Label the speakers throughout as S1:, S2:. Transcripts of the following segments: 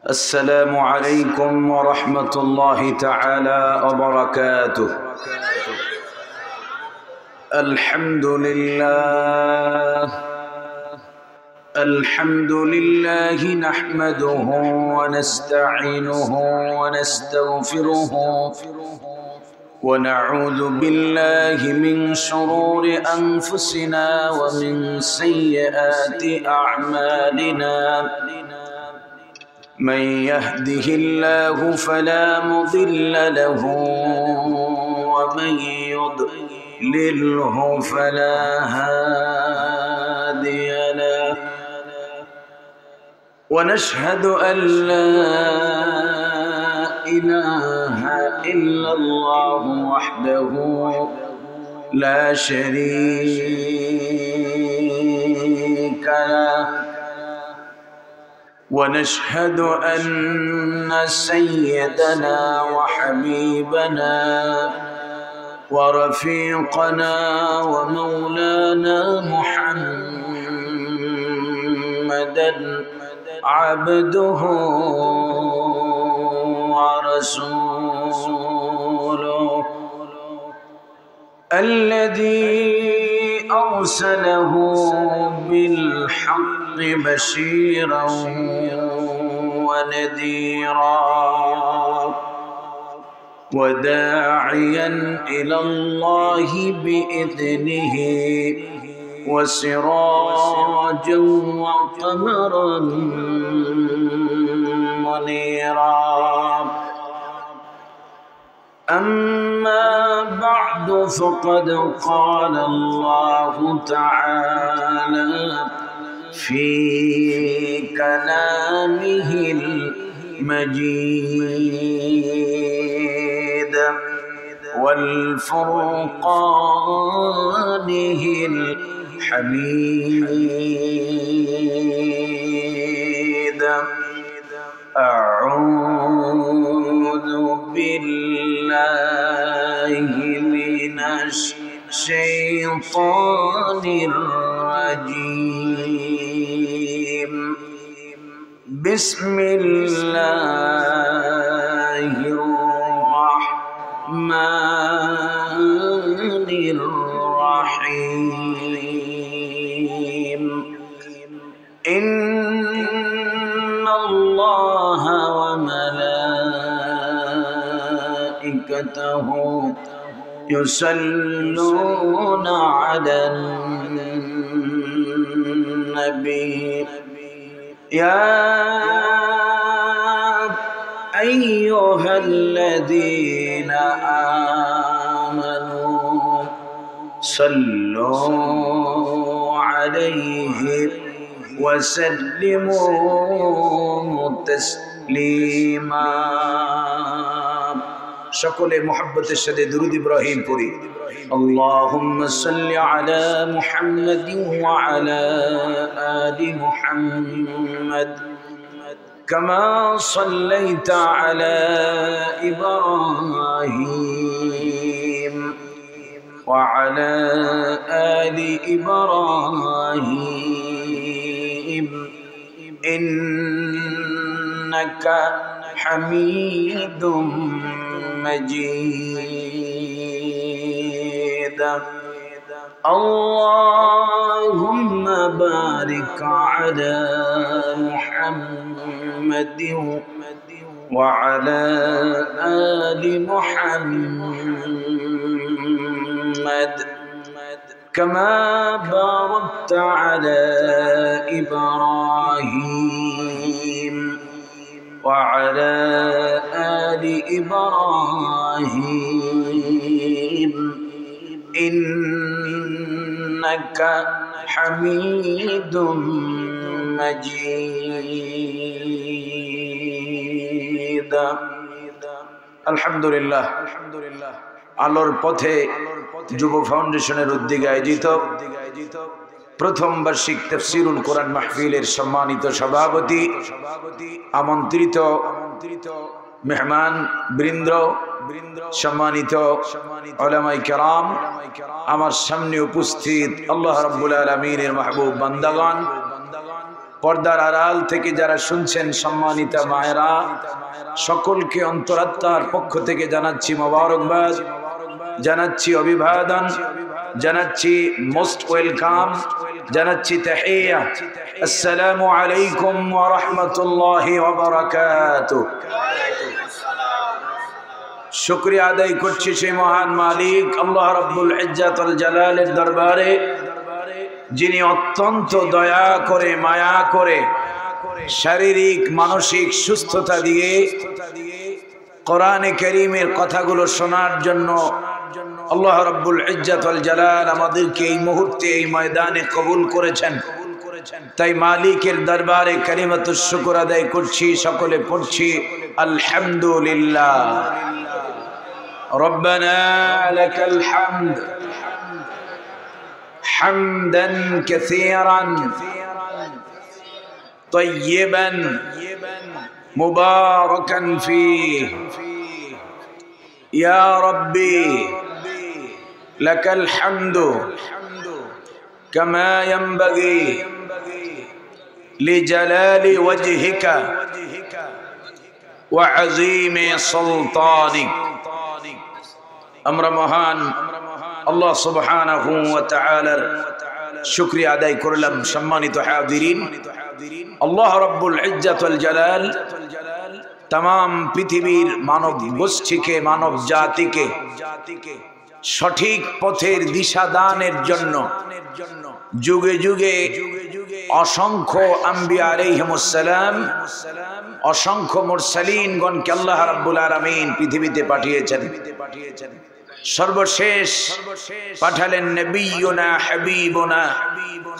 S1: السلام عليكم ورحمة الله تعالى وبركاته. الحمد لله نحمده ونستعينه ونستغفره ونعوذ بالله من شرور أنفسنا ومن سيئات أعمالنا. من يهده الله فلا مضل له ومن يضلله فلا هادي له، ونشهد أن لا إله إلا الله وحده لا شريك له، ونشهد أن سيدنا وحبيبنا ورفيقنا ومولانا محمدا عبده ورسوله الذي أرسله بالحق بشيرا ونذيرا وداعيا إلى الله بإذنه وسراجا وقمرا منيرا. أما بعد فقد قال الله تعالى في كلامه المجيد والفرقانه الحميد. أعوذ بالله من الشيطان الرجيم. بسم الله الرحمن الرحيم. إن الله وملائكته يصلون على النبي يا أيها الذين آمنوا صلوا عليه وسلموا تسليما. সকলে মুহাব্বতের সাথে দুরূদ ইব্রাহিম পড়ি। اللهم صل على محمد وعلى آل محمد كما صليت على إبراهيم وعلى آل إبراهيم إنك حميد مجيد. اللهم بارك على محمد وعلى آل محمد كما باركت على إبراهيم وعلى آل إبراهيم إنك حميد مجيد. الحمد لله আলোর পথে যুব ফাউন্ডেশনের উদ্যোগে আয়োজিত প্রথম বার্ষিক তাফসীরুল কোরআন মাহফিলের সম্মানিত সভাপতি, আমন্ত্রিত মেহমান বৃন্দ, সম্মানিত উলামায়ে কেরাম, আমার সামনে উপস্থিত আল্লাহ রাব্বুল আলামিনের মাহবুব বান্দাগণ, পর্দার আড়াল থেকে যারা শুনছেন সম্মানিতা মায়েরা, সকলকে অন্তরাত্মার পক্ষ থেকে জানাচ্ছি মোবারকবাদ, জানাচ্ছি অভিবাদন, জানাচ্ছি মোস্ট ওয়েলকাম, জানাচ্ছি তাহিয়া। আসসালামু আলাইকুম ওয়া রাহমাতুল্লাহি ওয়া বারাকাতুহু। শুকরিয়া আদায় করছি সেই মহান মালিক আল্লাহ রাব্বুল ইজ্জাত ওয়াল জালালের দরবারে, যিনি অত্যন্ত দয়া করে মায়া করে শারীরিক মানসিক সুস্থতা দিয়ে কোরআনে কারীমের কথাগুলো শোনার জন্য আল্লাহ রাব্বুল ইজ্জাত ওয়াল জালাল আমাদেরকে এই মুহূর্তে এই ময়দানে কবুল করেছেন। তাই মালিকের দরবারে কালিমাতুশ শুকর আদায় করছি, সকলে পড়ছি আলহামদুলিল্লাহ। রব্বানা লাকাল হামদ হামদান কাসীরান তাইয়িবান মুবারাকান ফীহি ইয়া রাব্বি লাকাল হামদু কামা ইয়ানবাগি লিজালালি ওয়াজহিকা ওয়া আযীমি সুলতানিক। আমরা মহান আল্লাহ সুবহানাহু ওয়া তাআলার শুকরিয়া আদায় করলাম। সম্মানিত হাজিরিন, আল্লাহ রাব্বুল ইজ্জাত ওয়াল জালাল तमाम পৃথিবীর মানব গোষ্ঠীকে, মানব জাতিকে সঠিক পথের দিশা দানের জন্য যুগে যুগে অসংখ্য আম্বিয়া আলাইহিমুস সালাম, অসংখ্য মুরসালিনগণকে আল্লাহ রাব্বুল আলামিন পৃথিবীতে পাঠিয়েছেন। সর্বশেষ পাঠালেন নবিয়ুনা হাবিবুনা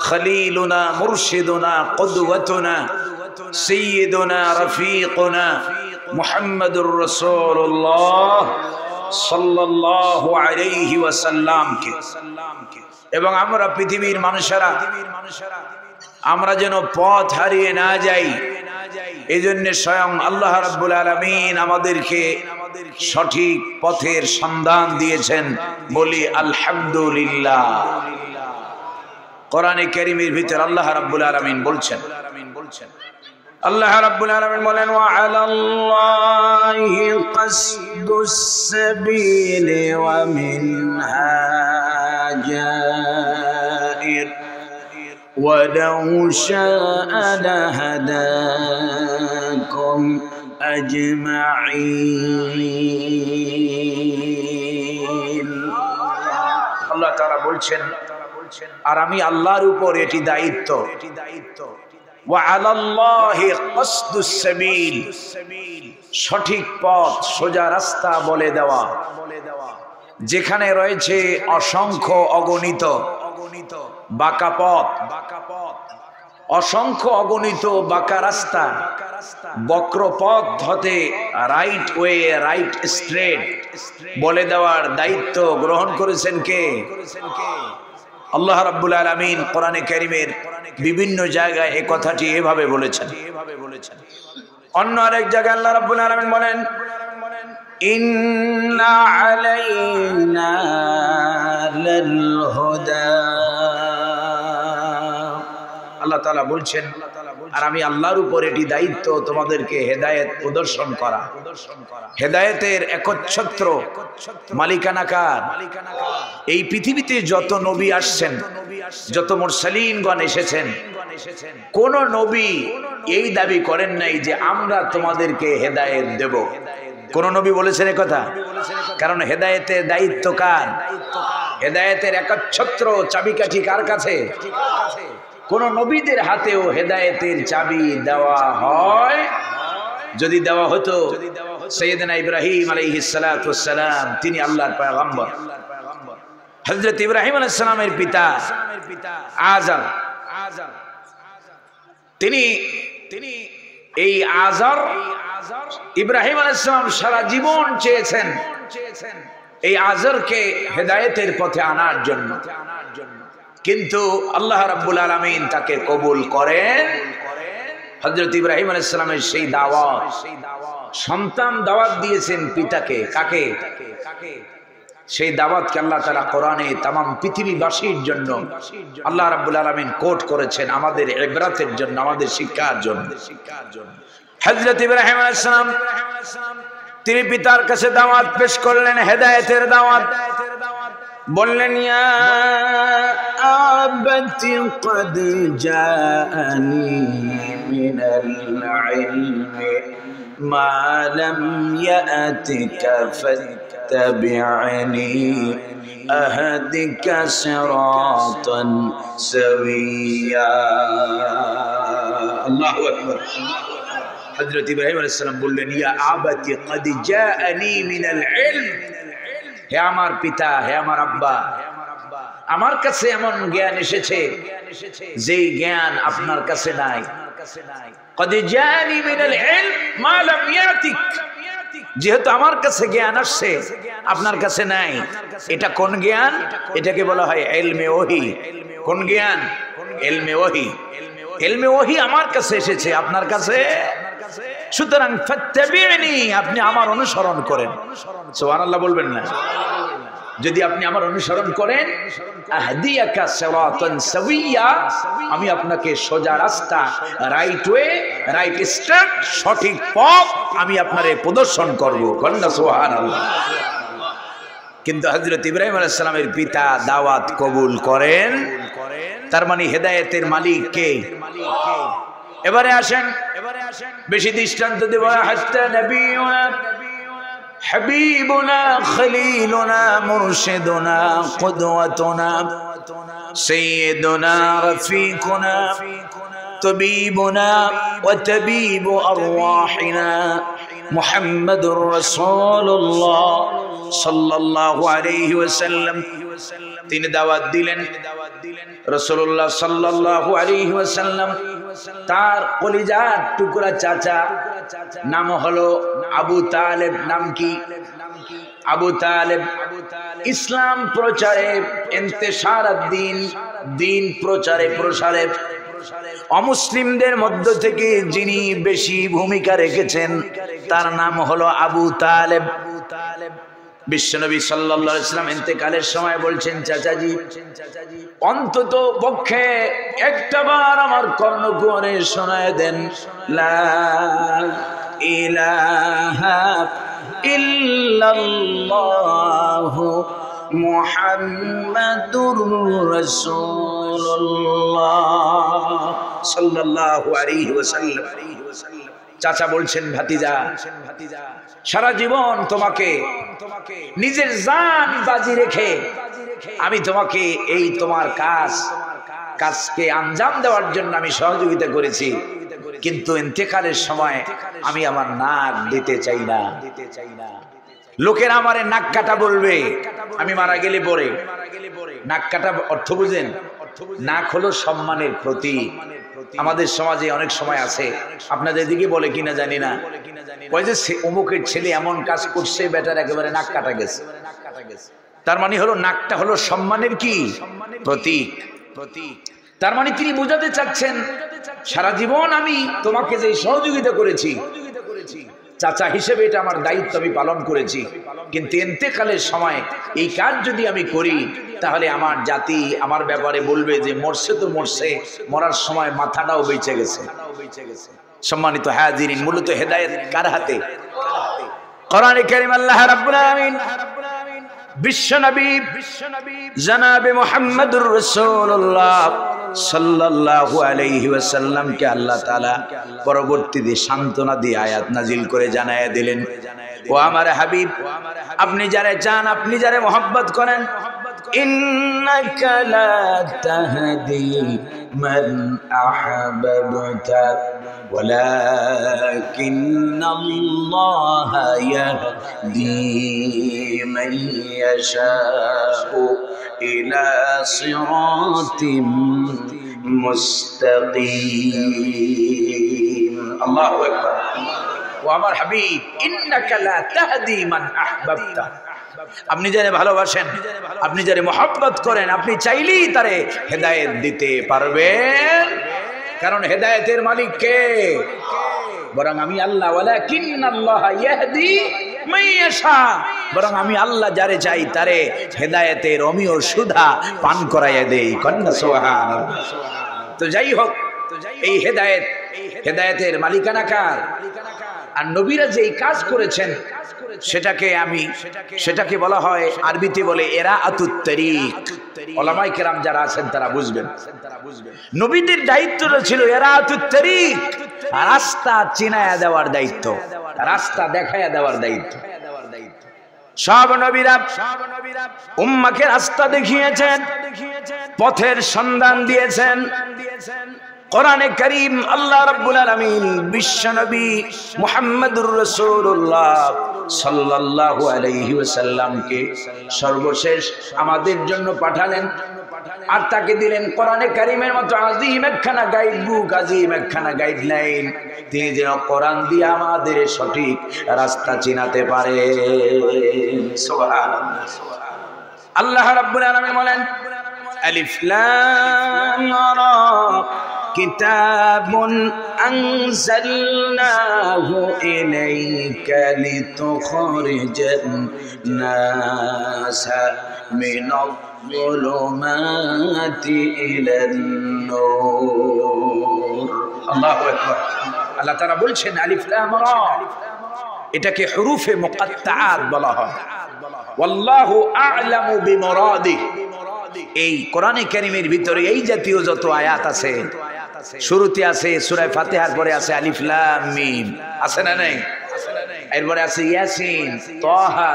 S1: খলিলুনা মুরশিদুনা কুদওয়াতুনা সাইয়্যিদুনা রফিকুনা মুহাম্মাদুর রাসূলুল্লাহ সাল্লাল্লাহু আলাইহি ওয়াসাল্লামকে। এবং আমরা পৃথিবীর মানুষেরা আমরা যেন পথ হারিয়ে না যাই, এজন্য স্বয়ং আল্লাহ রাব্বুল আলামিন আমাদেরকে সঠিক পথের সন্ধান দিয়েছেন। বলি আলহামদুলিল্লাহ। কোরআনে কারীমের ভিতর আল্লাহ রাব্বুল আলামিন বলছেন, আল্লাহ রাব্বুল আলামিন বলেন ওয়া আলাল্লাহি কাসদুস সাবিলি ওয়া মিনহা জাইর ওয়ালাউ শাআ লাহাদাকুম আজমাইন। আল্লাহ তাআলা বলছেন, আর আমি আল্লাহর উপর এটি দায়িত্ব, ওয়া আলাল্লাহি কাসদুস সাবিল, সঠিক পথ সোজা রাস্তা বলে দেওয়া, যেখানে রয়েছে অসংখ্য অগণিত বাঁকা পথ, অসংখ্য অগণিত বাঁকা রাস্তা, বক্র পথ হতে রাইট ওয়ে, রাইট স্ট্রেট বলে দেওয়ার দায়িত্ব গ্রহণ করেছেন কে? আল্লাহ রাব্বুল আলামিন কোরআনে কারীমের বিভিন্ন জায়গায় এই কথাটি এভাবে বলেছেন। অন্য আরেক জায়গায় আল্লাহ রাব্বুল আলামিন বলেন ইন্না আলাইনা লাল হুদা। আল্লাহ তাআলা বলছেন, আর আমি আল্লাহর উপর এটি দায়িত্ব তোমাদেরকে হেদায়েত প্রদর্শন করা। হেদায়েতের একচ্ছত্র মালিকানা কার? এই পৃথিবীতে যত নবী আসছেন, যত মুরসালিনগণ এসেছেন, কোন নবী এই দাবি করেন নাই যে আমরা তোমাদেরকে হেদায়েত দেব। কোন নবী বলেছেন একথা? কারণ হেদায়েতের দায়িত্ব কার? হেদায়েতের একচ্ছত্র চাবিকাঠি কার কাছে? কোন নবীদের হাতেও হেদায়েতের চাবি দেওয়া হয়? যদি দেওয়া হতো, সাইয়েদনা ইব্রাহিম আলাইহিস সালাতু ওয়াস সালাম, তিনি আল্লাহর পয়গম্বর। হযরত ইব্রাহিম আলাইহিস সালামের পিতা আযর, তিনি এই আযর ইব্রাহিম আলাইহিস সালাম সারা জীবন চেয়েছেন এই আযরকে হেদায়েতের পথে আনার জন্য, কিন্তু আল্লাহ রাব্বুল আলামিন তাকে কবুল করেন। হযরত ইব্রাহিম আলাইহিস সালামের সেই দাওয়াত, সন্তান দাওয়াত দিয়েছেন পিতাকে, কাকে? সেই দাওয়াতকে আল্লাহ তাআলা কোরআনে तमाम পৃথিবীবাসীর জন্য আল্লাহ রাব্বুল আলামিন কোট করেছেন আমাদের ইবরাতের জন্য, আমাদের শিক্ষার জন্য। হযরত ইব্রাহিম আলাইহিস সালাম তিনি পিতার কাছে দাওয়াত পেশ করলেন, হেদায়েতের দাওয়াত। বললেন, ইয়া আবাতি ক্বাদ জাআনি মিনাল ইলমি মা লাম ইয়াতিকা ফাত্তাবি'নি আহদিকা সিরাতান সাওয়্যা। আল্লাহু আকবার। হযরত ইব্রাহিম আলাইহিস সালাম বললেন, ইয়া আবাতি ক্বাদ জাআনি মিনাল ইলম, হে আমার পিতা, হে আমার আব্বা, আমার কাছে এমন জ্ঞান এসেছে যেই জ্ঞান আপনার কাছে নাই। ক্বাদ জাআনি মিনাল ইলম মা লাম ইয়াতিক, যেহেতু আমার কাছে জ্ঞান আসছে আপনার কাছে নাই। এটা কোন জ্ঞান? এটাকে বলা হয় ইলমে ওহী। কোন জ্ঞান? ইলমে ওহী। ইলমে ওহী আমার কাছে এসেছে, আপনার কাছে। সুতরাং ফাত্তাবি'নি, আপনি আমার অনুসরণ করেন। সুবহানাল্লাহ বলবেন না? যদি আপনি আমার অনুসরণ করেন, আহদিয়াকা সিরাতান সাওয়্যা, আমি আপনাকে সোজা রাস্তা, রাইট ওয়ে, রাইট স্টেপ, সঠিক পথ আমি আপনারে প্রদর্শন করব। কন্না সুবহানাল্লাহ। কিন্তু হযরত ইব্রাহিম আলাইহিস সালামের পিতা দাওয়াত কবুল করেন, তার মানে হেদায়েতের মালিক কে? এবারে আসেন, বেশি দৃষ্টান্ত দেব। হাত্তা নবিয়ুনা হাবিবুনা খলিলুনা মুরশিদুনা কুদওয়াতুনা সাইয়্যিদুনা রফিকুনা তাবিবুনা ওয়া তাবিবু আরওয়াহিনা মুহাম্মাদুর রাসূলুল্লাহ সাল্লাল্লাহু আলাইহি ওয়াসাল্লাম। তিনি দাওয়াত দিলেন। রাসূলুল্লাহ সাল্লাল্লাহু আলাইহি ওয়াসাল্লাম তার কলিজার টুকরা চাচা, নাম হলো আবু তালেব। নাম কি? আবু তালেব। ইসলাম প্রচারে, ইন্তেশারাত দ্বীন, দ্বীন প্রচারে প্রসারে অমুসলিমদের মধ্য থেকে যিনি বেশি ভূমিকা রেখেছেন তার নাম হলো আবু তালেব। বিশ্বনবী সাল্লাল্লাহু আলাইহি ওয়াসাল্লাম ইন্তেকালের সময় বলছেন, চাচাজি অন্তত পক্ষে একটাবার আমার কর্ণকুহরে শোনায় দেন, লা ইলাহা ইল্লাল্লাহু মুহাম্মাদুর রাসূলুল্লাহ সাল্লাল্লাহু আলাইহি ওয়াসাল্লাম। চাচা বলছেন, ভাতিজা সারা জীবন তোমাকে নিজের জান বাজি রেখে আমি তোমাকে এই তোমার কাজকে আঞ্জাম দেওয়ার জন্য আমি সহযোগিতা করেছি, কিন্তু ইন্তেকালের সময় আমি আমার নাক দিতে চাই না। লোকেরা আমারে নাক কাটা বলবে আমি মারা গেলে পরে। নাক কাটা অর্থ বুঝেন? নাক হলো সম্মানের প্রতীক। আমাদের সমাজে অনেক সময় আছে, আপনাদের দিকে বলে কিনা জানি না, ওই যে অমুকের ছেলে এমন কাজ করছে, বেটার একেবারে নাক কাটা গেছে। তার মানে হলো নাকটা হলো সম্মানের কি প্রতীক। তার মানে তিনি বোঝাতে চাচ্ছেন, সারা জীবন আমি তোমাকে যে সহযোগিতা করেছি, চাচা হিসেবে এটা আমার দায়িত্ব আমি পালন করেছি, কিন্তু ইন্তেকালের সময় এই কাজ যদি আমি করি তাহলে আমার জাতি আমার ব্যাপারে বলবে যে মরছে তো মরছে, মরার সময় মাথাটাও বেঁচে গেছে। সম্মানিত হাজিরিন, মূলত হেদায়েত কার হাতে? কোরআনে কারীম আল্লাহ রাব্বুল আলামিন বিশ্বনবী জনাবে মুহাম্মদুর রাসূলুল্লাহ সাল্লাল্লাহু আলাইহি ওয়াসাল্লামকে আল্লাহ তাআলা পরবর্তীতে সান্ত্বনা দিয়ে আয়াত নাজিল করে জানায়া দিলেন, ও আমার হাবিব, আপনি যারে চান, আপনি যারে মহব্বত করেন, ইন্নাকা লা তাহদি মান আহবাবতা ওয়ালাকিন্নাল্লাহা ইয়াহদি মান ইয়াশাউ ইলা সিরাতিম মুস্তাকিম। আল্লাহু আকবার। ও আমার হাবিব, ইন্নাকা লা তাহদি মান আহবাবতা, আপনি যারে ভালোবাসেন, আপনি যারে মহব্বত করেন, আপনি চাইলেই তারে হেদায়েত দিতে পারবেন, কারণ হেদায়েতের মালিক কে? বরং আমি আল্লাহ। ওয়ালাকিন্নাল্লাহা ইয়াহদি মান ইয়াশা, বরং আমি আল্লাহ যারে চাই তারে হেদায়েতের অমিয় সুধা পান করাইয়া দেই। কন্যা সুবহানাল্লাহ। তো যাই হোক, এই হেদায়েতের মালিকানা কার? আর নবীরা যে এই কাজ করেছেন সেটাকে বলা হয়, আরবিতে বলে ইরাআতুত তারিক। উলামায়ে কেরাম যারা আছেন তারা বুঝবেন, নবীদের দায়িত্বটা ছিল ইরাআতুত তারিক, রাস্তা চিনায়া দেওয়ার দায়িত্ব, রাস্তা দেখায়া দেওয়ার দায়িত্ব। সব নবীরা উম্মাকে রাস্তা দেখিয়েছেন, পথের সন্ধান দিয়েছেন। কোরআনে কারীম আল্লাহ রাব্বুল আলামিন বিশ্বনবী মুহাম্মদুর রাসূলুল্লাহ সাল্লাল্লাহু আলাইহি ওয়াসাল্লামকে সর্বশেষ আমাদের জন্য পাঠালেন, আর তাকে দিলেন কোরআনে কারীমের মতো আযীম একখানা গাইড বুক, আযীম একখানা গাইডলাইন। তিনি যেন কোরআন দিয়ে আমাদের সঠিক রাস্তা চিনাতে পারে। সুবহানাল্লাহ। আল্লাহ রাব্বুল আলামিন বলেন, আলিফ লাম রা কিতাবুন আনজালনাহু ইলাইকা লিতুখরিজান নাসা মিনাল যুলুমাতি ইলান নূর। আল্লাহু আকবার। আল্লাহ তাআলা বলছেন আলিফ লাম রা, এটাকে হুরুফে মুকাত্তাআত বলা হয়। ওয়াল্লাহু আ'লামু বিমুরাদিহি। এই কোরআনে কারীমের ভিতরে এই জাতীয় যত আয়াত আছে, শুরুতে আছে সূরা ফাতিহার পরে আছে আলিফ লাম মিম, আছে না নাই? এরপরে আছে ইয়াসিন, তাহা,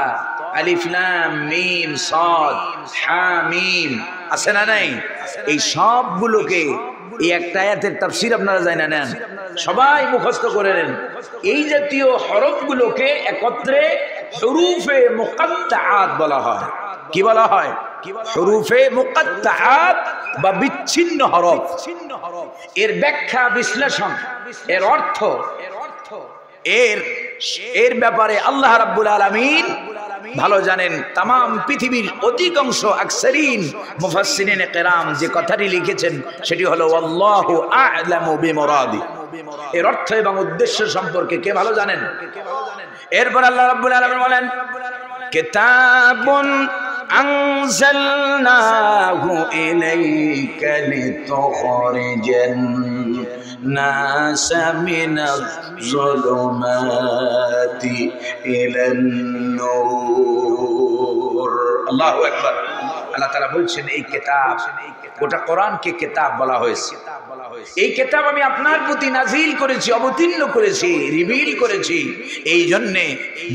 S1: আলিফ লাম মিম সাদ, হামিম, আছে না নাই? এই সবগুলোকে এই একটা আয়াতের তাফসীর আপনারা জানেন না, সবাই মুখস্থ করে নেন। এই জাতীয় হরফগুলোকে একত্রে হুরুফে মুকাত্তাআত বলা হয়। কি বলা হয়? হুরুফে মুকাত্তাআত বা বিচ্ছিন্ন হরফ। এর ব্যাখ্যা, বিশ্লেষণ, এর অর্থ, এর ব্যাপারে আল্লাহ রাব্বুল আলামিন ভালো জানেন। তাম পৃথিবীর অধিকাংশ আকসারিন মুফাসসিরিনে কেরাম যে কথাটি লিখেছেন সেটি হলো আল্লাহু আ'লামু বিমুরাদি। এর অর্থ এবং উদ্দেশ্য সম্পর্কে কে ভালো জানেন? এরপর আল্লাহ রাব্বুল আলামিন বলেন, কিতাবুন আনজালনাহু ইলাইকা লিতুখরিজান নাসা মিনাজ যুলুমাতি ইলান নূর। আল্লাহু আকবার। আল্লাহ তাআলা বলছেন এই কিতাব, গোটা কোরআনকে কিতাব বলা হয়েছে। এই কিতাব আমি আপনার প্রতি নাজিল করেছি, অবতীর্ণ করেছি, রিভিল করেছি এই জন্যে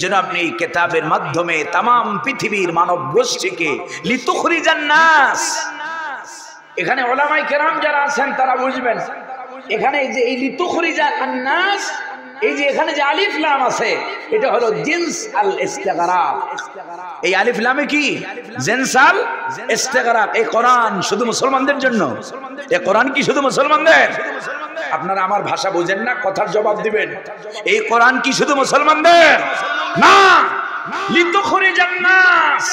S1: যেন আপনি এই কিতাবের মাধ্যমে তাম পৃথিবীর মানব গোষ্ঠীকে লিতুখরিজান নাস। এখানে উলামায়ে কেরাম যারা আছেন তারা বুঝবেন, এখানে যে এই লিতুখরিজান নাস, এই যে এখানে যে আলিফ লাম আছে, এটা হলো জিনস আল ইস্তিগরাক। এই আলিফ লামে কি? জিনস আল ইস্তিগরাক। এই কোরআন শুধু মুসলমানদের জন্য? এই কোরআন কি শুধু মুসলমানদের? আপনারা আমার ভাষা বুঝেন না, কথার জবাব দিবেন। এই কোরআন কি শুধু মুসলমানদের? না, লিতুখরিজান নাস।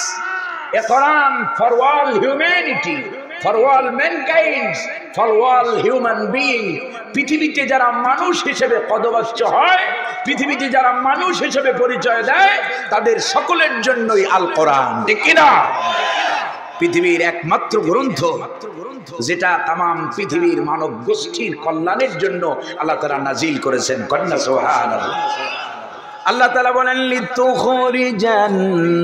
S1: এই কোরআন for all humanity, for all mankind, for all human being। পৃথিবীতে যারা মানুষ হিসেবে পদবাচ্য হয়, পৃথিবীতে যারা মানুষ হিসেবে পরিচয় দেয়, তাদের সকলের জন্যই আল কোরআন। ঠিক কিনা? পৃথিবীর একমাত্র গ্রন্থ যেটা তাম পৃথিবীর মানব গোষ্ঠীর কল্যাণের জন্য আল্লাহ তাআলা নাজিল করেছেন। কন্যা সুবহানাল্লাহ। আল্লাহ তাআলা বলেন, লিতুখরিজান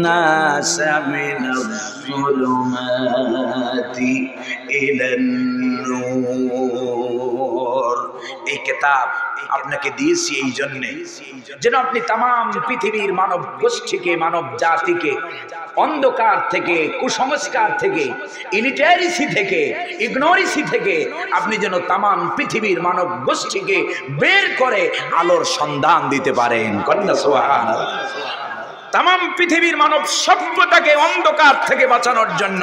S1: নাসা মিনাজ যুলুমাতি ইলান নূর। এই কিতাব আপনাকে দিয়েছি এই জন্যে যেন আপনি তাম পৃথিবীর মানব গোষ্ঠীকে, মানব জাতিকে অন্ধকার থেকে, কুসংস্কার থেকে, ইলিটারেসি থেকে, ইগনোরেন্সি থেকে আপনি যেন তাম পৃথিবীর মানব গোষ্ঠীকে বের করে আলোর সন্ধান দিতে পারেন। কন্যা সুবহানাল্লাহ। তাম পৃথিবীর মানব সভ্যতাকে অন্ধকার থেকে বাঁচানোর জন্য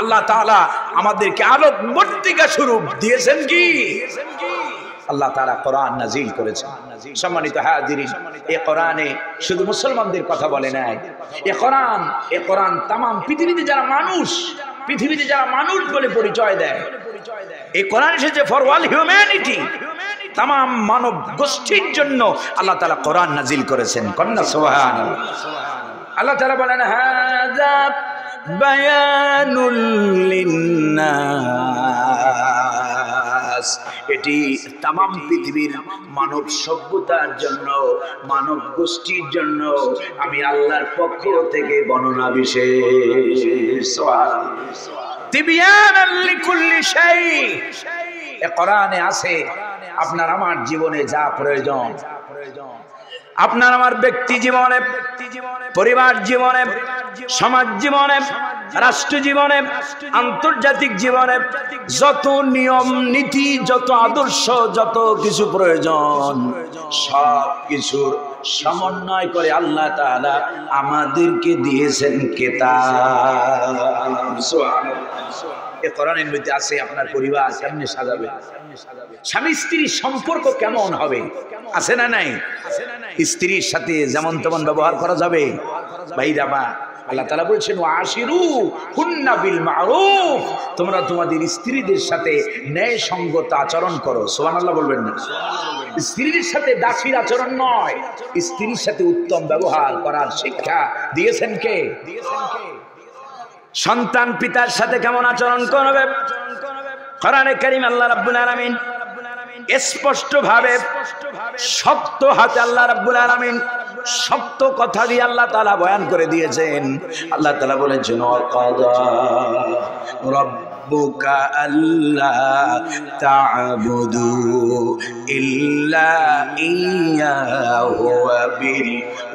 S1: আল্লাহ তাআলা আমাদেরকে আলোক বর্তিকা স্বরূপ দিয়েছেন। কি? আল্লাহ তাআলা কোরআন নাজিল করেছেন। সম্মানিত হাজিরিন, এই কোরআনে শুধু মুসলমানদের কথা বলে নাই। এই কোরআন তাম পৃথিবীতে যারা মানুষ বলে পরিচয় দেয়। এই কোরআন এসেছে ফর অল হিউম্যানিটি, তাম মানব গোষ্ঠীর জন্য আল্লাহ তাআলা কোরআন নাজিল করেছেন। কন্যা সুবহানাল্লাহ। আল্লাহ তাআলা বলেন হাযা বায়ানুল লিন্নাস, এটি তামাম পৃথিবীর মানব সভ্যতার জন্য, মানব গোষ্ঠীর জন্য আমি আল্লাহর পক্ষ থেকে বর্ণনা বিশেষ। তিবিয়ানাল লিকুল্লি শাই, এ কোরআনে আছে আপনার আমার জীবনে যা প্রয়োজন, আপনার আমার ব্যক্তি জীবনে, পরিবার জীবনে, সমাজ জীবনে, রাষ্ট্র জীবনে, আন্তর্জাতিক জীবনে যত নিয়ম নীতি, যত আদর্শ, যত কিছু প্রয়োজন, সব কিছুর সমন্বয় করে আল্লাহ তাআলা আমাদেরকে দিয়েছেন কিতাব। সুবহানাল্লাহ। এই কোরআনের মধ্যে আছে আপনার পরিবার কেমনে সাজাবে, স্বামী স্ত্রীর সম্পর্ক কেমন হবে, আছে না নাই? স্ত্রীর সাথে যেমন তেমন ব্যবহার করা যাবে? ভাইরা মা, আল্লাহ তাআলা বলছেন ওয়াশিরু হুন্না বিল মারুফ, তোমরা তোমাদের স্ত্রীদের সাথে ন্যায় সঙ্গত আচরণ করো। সুবহানাল্লাহ বলবেন না? স্ত্রীর সাথে দাসীর আচরণ নয়, স্ত্রীর সাথে উত্তম ব্যবহার করার শিক্ষা দিয়েছেন কে? সন্তান পিতার সাথে কেমন আচরণ করবে, কোরআনে কারীম আল্লাহ রাব্বুল আলামিন স্পষ্ট ভাবে শক্ত হাতে আল্লাহ রাব্বুল আলামিন শক্ত কথা দিয়ে আল্লাহ তাআলা বয়ান করে দিয়েছেন। আল্লাহ তাআলা বলেছেন ওয়াকাদা রাব্বুকা আল্লা তা'বুদু ইল্লা ইয়্যাহু ওয়া বিল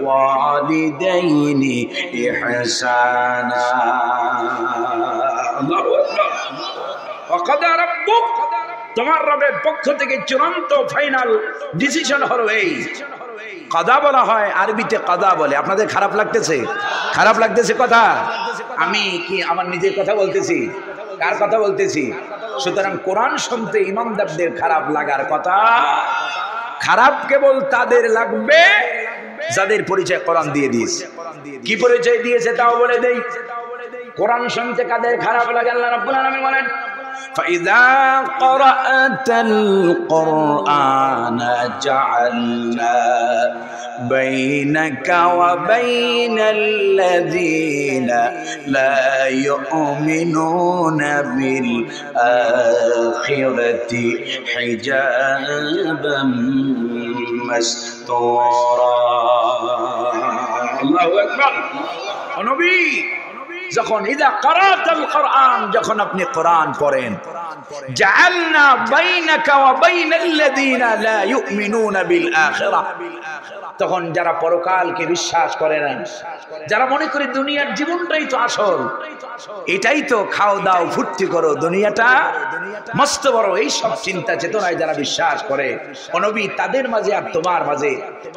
S1: ওয়ালিদাইনি ইহসানা। আল্লাহু আকবার। ওয়াকাদা রাব্বুক, তোমার রবের পক্ষ থেকে চূড়ান্ত ফাইনাল ডিসিশন হলো এই। কাদা বলা হয়, আরবিতে কাদা বলে। আপনাদের খারাপ লাগতেছে? খারাপ লাগতেছে কথা? আমি কি আমার নিজের কথা বলতেছি? কার কথা বলতেছি? সুতরাং কোরআন শুনতে ইমানদারদের খারাপ লাগার কথা। খারাপ কেবল তাদের লাগবে যাদের পরিচয় কোরআন দিয়ে দিয়েছে। কি পরিচয় দিয়েছে তাও বলে দেই। কোরআন শুনতে কাদের খারাপ লাগে আল্লাহ রাব্বুল আলামিন বলেন فإذا قرأت القرآن جعلنا بينك وبين الذين لا يؤمنون بالآخرة حجابا مستورا. الله أكبر. নবী যখন ইদা কারাতাল কোরআন, যখন আপনি কোরআন পড়েন, জাআলনা বাইনাকা ওয়া বাইনাল্লাযীনা লা ইউমিনুনা বিল আখিরাহ, তখন যারা পরকালকে বিশ্বাস করে না, যারা মনে করে দুনিয়ার জীবনটাই তো আসল, এটাই তো খাও দাও ফুর্তি করো, দুনিয়াটা মস্ত বড়, এই সব চিন্তা চেতনায় যারা বিশ্বাস করে, ও নবী তাদের মাঝে আর তোমার মাঝে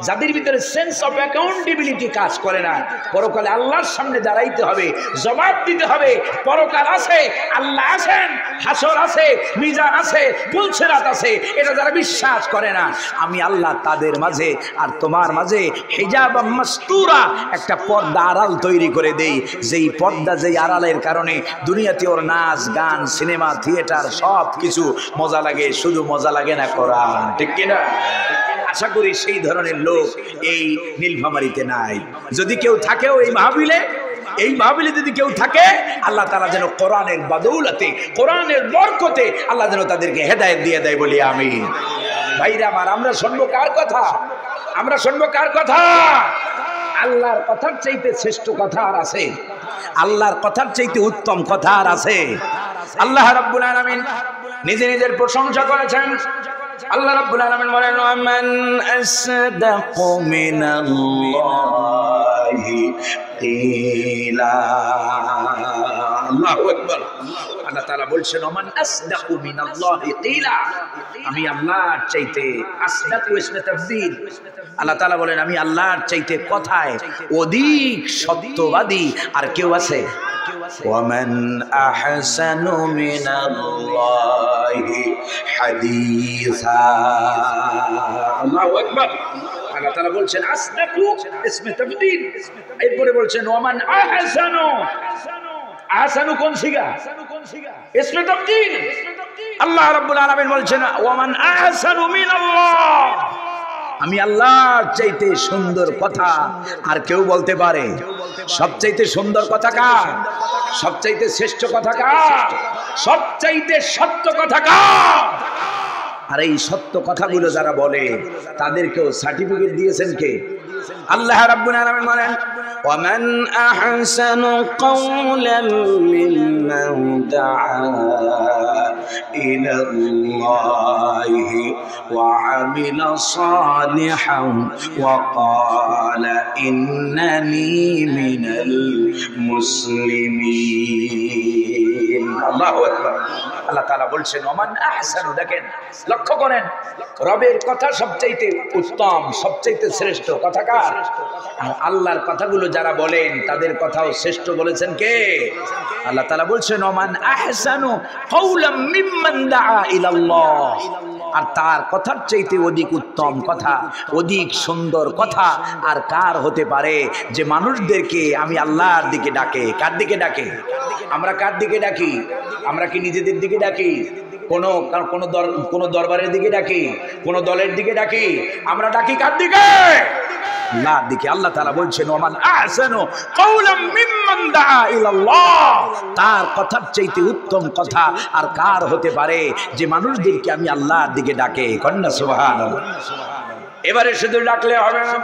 S1: যাদের ভিতরে সেন্স অফ অ্যাকাউন্টেবিলিটি কাজ করে না, পরকালে আল্লাহর সামনে দাঁড়াইতে হবে, জবাব দিতে হবে, পরকাল আছে, আল্লাহ আছেন, হাসর আছে, মিজান আছে, পুলসিরাত আছে, এটা যারা বিশ্বাস করে না, আমি আল্লাহ তাদের মাঝে আর তোমার মাঝে হিজাব মাস্তুরা, একটা পর্দা আড়াল তৈরি করে দেই, যেই পর্দা, যেই আড়ালের কারণে দুনিয়াতে ওর নাচ গান সিনেমা থিয়েটার সব কিছু মজা লাগে, শুধু মজা লাগে না কোরআন, ঠিক কিনা? আশা করি সেই ধরনের লোক এই নীলফামারীতে নাই। যদি কেউ থাকেও এই মাহফিলে যদি কেউ থাকে, আল্লাহ তাআলা যেন কোরআনের বদৌলতে, কোরআনের বরকতে আল্লাহ যেন তাদেরকে হেদায়েত দিয়ে দেয় বলি আমিন। ভাইরা আমার, আমরা শুনবো কার কথা? আমরা শুনবো কার কথা? আল্লাহর কথার চাইতে শ্রেষ্ঠ কথা আর আছে? আল্লাহর কথার চাইতে উত্তম কথা আর আছে? আল্লাহ রাব্বুল আলামিন নিজে নিজের প্রশংসা করেছেন। আল্লাহ রাব্বুল আলামিন বলেন মান আসদাকু মিনাল্লাহি কিলা। আল্লাহু আকবার। আল্লাহ তাআলা বলছেন মান আসদাকু মিনাল্লাহি কিলা, আমি আল্লাহর চাইতে, আসদাকু ইসমে তাফদীল, আল্লাহ তাআলা বলেন আমি আল্লাহর চাইতে কথায় অধিক সত্যবাদী আর কেউ আছে? ওয়ামান আহসানু মিনাল্লাহি হাদিসা। আল্লাহু আকবার। আল্লাহ তাআলা বলছেন আসদাকু ইসমে তাফদীল, এরপরে বলছেন ওয়ামান আহসানু। আহসানু কোন সিগা? ইসমে তাফদীল। আল্লাহ রাব্বুল আলামিন বলছেন ওয়ামান আহসানু মিনাল্লাহ, আমি আল্লাহর চাইতে সুন্দর কথা আর কেউ বলতে পারে? সবচাইতে সুন্দর কথা কার? সবচাইতে শ্রেষ্ঠ কথা কার? সবচাইতে সত্য কথা কার? আর এই সত্য কথাগুলো যারা বলে তাদেরকেও সার্টিফিকেট দিয়েছেন কে? আল্লাহ রাব্বুল আলামিন বলেন, ওয়ামান আহসানু কাওলাম মিম্মান দাআ ইলাল্লাহি ওয়া আমিলা সালিহান ওয়া ক্বালা ইন্নানি মিনাল মুসলিমিন। আল্লাহু আকবার। আল্লাহ তাআলা বলছেন ওমান আহসানু, দেখেন লক্ষ্য করেন, রবের কথা সবচাইতে উত্তম, সবচাইতে শ্রেষ্ঠ কথা কার? আর আল্লাহর কথাগুলো যারা বলেন তাদের কথাও শ্রেষ্ঠ বলেছেন কে? আল্লাহ তাআলা বলছেন ওমান আহসানু কাওলাম মিম্মান দাআ ইলাল্লাহ, আর তার কথার চাইতে অধিক উত্তম কথা, অধিক সুন্দর কথা আর কার হতে পারে যে মানুষদেরকে আমি আল্লাহর দিকে ডাকে। কার দিকে ডাকে? আমরা কার দিকে ডাকি? আমরা কি নিজেদের দিকে ডাকি? কোন দরবারের দিকে ডাকি? কোন দলের দিকে ডাকি? আমরা ডাকি কার দিকে? আল্লাহর দিকে। আল্লাহ তাআলা বলছেন ওমান আহসানু কাওলাম মিম্মান দাআ ইলাল্লাহ, তার কথার চাইতে উত্তম কথা আর কার হতে পারে যে মানুষদেরকে আমি আল্লাহর দিকে ডাকে। কন্যা সুবহানাল্লাহ। এবারে শুধু ডাকলে হবে না,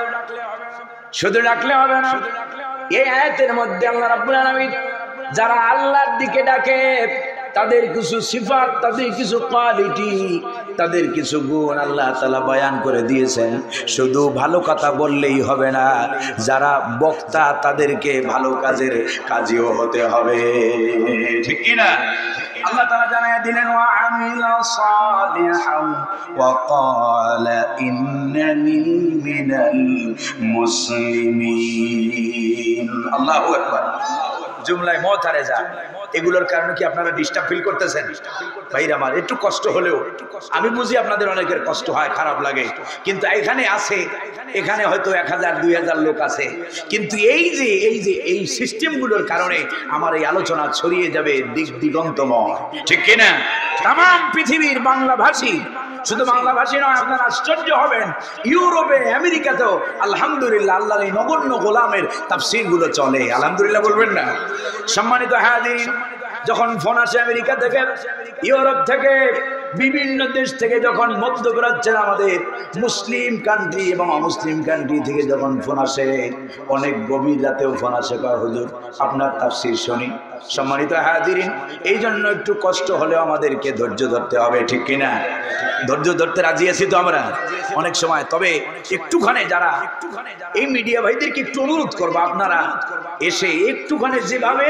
S1: শুধু ডাকলে হবে না। এই আয়াতের মধ্যে আল্লাহ রাব্বুল আলামিন যারা আল্লাহর দিকে ডাকে তাদের কিছু সিফাত, তাদের কিছু কোয়ালিটি, তাদের কিছু গুণ আল্লাহ তাআলা বয়ান করে দিয়েছেন। শুধু ভালো কথা বললেই হবে না, যারা বক্তা তাদেরকে ভালো কাজের কাজীও হতে হবে, ঠিক কি না? আল্লাহ তাআলা জানায়া দিলেন ওয়া আমিলা সালিহান ওয়া ক্বালা ইন্নানি মিনাল মুসলিমিন। আল্লাহু আকবার। জুমলায় মুতারে যা, এগুলোর কারণে কি আপনারা ডিস্টার্ব ফিল করতেছেন? ভাইরা আমার, একটু কষ্ট হলেও আমি বুঝি আপনাদের অনেকের কষ্ট হয়, খারাপ লাগে, কিন্তু এখানে আছে, এখানে হয়তো 1000 2000 লোক আছে, কিন্তু এই যে এই সিস্টেমগুলোর কারণে আমার এই আলোচনা ছড়িয়ে যাবে দিক দিগন্তময়, ঠিক কিনা? তাম পৃথিবীর বাংলাভাষী, শুধু বাংলাভাষী নয়, আপনারা আশ্চর্য হবেন, ইউরোপে আমেরিকাতেও আলহামদুলিল্লাহ আল্লাহর এই নগণ্য গোলামের তাফসীর গুলো চলে। আলহামদুলিল্লাহ বলবেন না? সম্মানিত হাজির, যখন ফোন আসে আমেরিকা থেকে, ইউরোপ থেকে, বিভিন্ন দেশ থেকে, যখন মধ্যপ্রাচ্যের আমাদের মুসলিম কান্ট্রি এবং অমুসলিম কান্ট্রি থেকে যখন ফোন আসে, অনেক গভীর রাতেও ফোন আসে, কয় হুজুর আপনার তাফসীর শুনি। সম্মানিত হাজিরিন, এই জন্য একটু কষ্ট হলেও আমাদেরকে ধৈর্য ধরতে হবে, ঠিক কিনা? ধৈর্য ধরতে রাজি আছি তো আমরা অনেক সময়। তবে একটুখানি যারা এই মিডিয়া ভাইদেরকে একটু অনুরোধ করবো, আপনারা এসে একটুখানি যেভাবে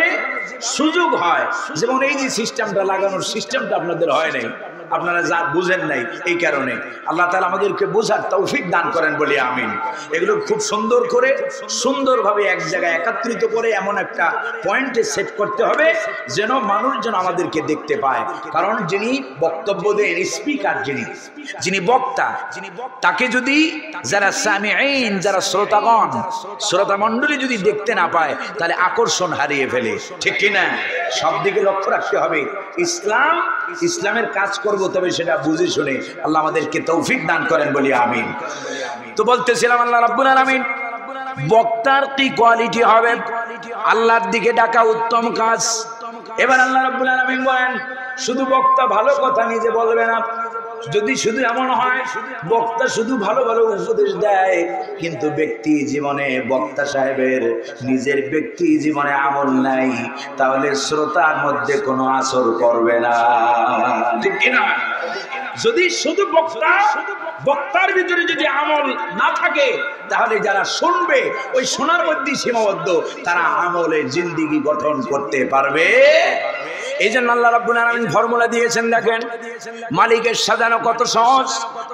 S1: সুযোগ হয়, যেমন এই যে সিস্টেমটা লাগানোর সিস্টেমটা আপনাদের হয় নাই, আপনারা যা বুঝেন নাই, এই কারণে আল্লাহ তাআলা আমাদেরকে বোঝার তৌফিক দান করেন বলি আমিন। এগুলো খুব সুন্দর করে, সুন্দরভাবে এক জায়গায় একত্রিত করে এমন একটা পয়েন্টে সেট করতে হবে যেন মানুষজন আমাদেরকে দেখতে পায়। কারণ যিনি বক্তব্য দেন, স্পিকার যিনি বক্তা, তাকে যদি যারা সামিঈন, যারা শ্রোতাগণ, শ্রোতা মণ্ডলী যদি দেখতে না পায় তাহলে আকর্ষণ হারিয়ে ফেলে, ঠিক কিনা? সব দিকে লক্ষ্য রাখতে হবে। ইসলামের কাজ করব, তবে সেটা বুঝে শুনে। আল্লাহ আমাদেরকে তৌফিক দান করেন বলি আমিন। তো বলতেছিলাম আল্লাহ রাব্বুল আলামিন বক্তার কি কোয়ালিটি হবে? আল্লাহর দিকে ডাকা উত্তম কাজ। এবার আল্লাহ রাব্বুল আলামিন বলেন শুধু বক্তা ভালো কথা নিজে বলবে না। যদি শুধু এমন হয় বক্তা শুধু ভালো ভালো উপদেশ দেয়, কিন্তু ব্যক্তি জীবনে বক্তা সাহেবের নিজের ব্যক্তি জীবনে আমল নাই, তাহলে শ্রোতার মধ্যে কোনো আসর করবে না, ঠিক কিনা? যদি শুধু বক্তার ভিতরে যদি আমল না থাকে, তাহলে যারা শুনবে ওই শোনার মধ্যে সীমাবদ্ধ, তারা আমলে জিন্দেগি গঠন করতে পারবে। এই জন্য আল্লাহ রাব্বুল আলামিন ফর্মুলা দিয়েছেন, দেখেন মালিকের সাজানো কত সহজ,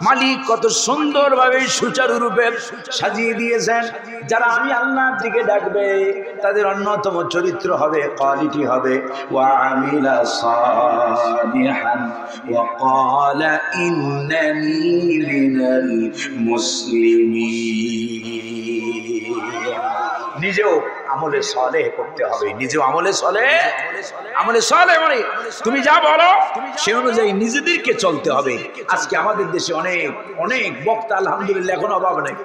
S1: মালিক কত সুন্দরভাবে সুচারুরূপে সাজিয়ে দিয়েছেন। যারা আমি আল্লাহর দিকে ডাকবে তাদের অন্যতম চরিত্র হবে, কোয়ালিটি হবে ওয়া আমিলা সালিহান ওয়া ক্বালা ইন্নানি মিনাল মুসলিমিন। নিজেও আমলে সালেহ করতে হবে, নিজেও আমলে সালেহ। আমলে সালেহ মানে তুমি যা বলো সে অনুযায়ী নিজেদেরকে চলতে হবে। আজকে আমাদের দেশে অনেক অনেক বক্তা আলহামদুলিল্লাহ এখন অভাব নেই।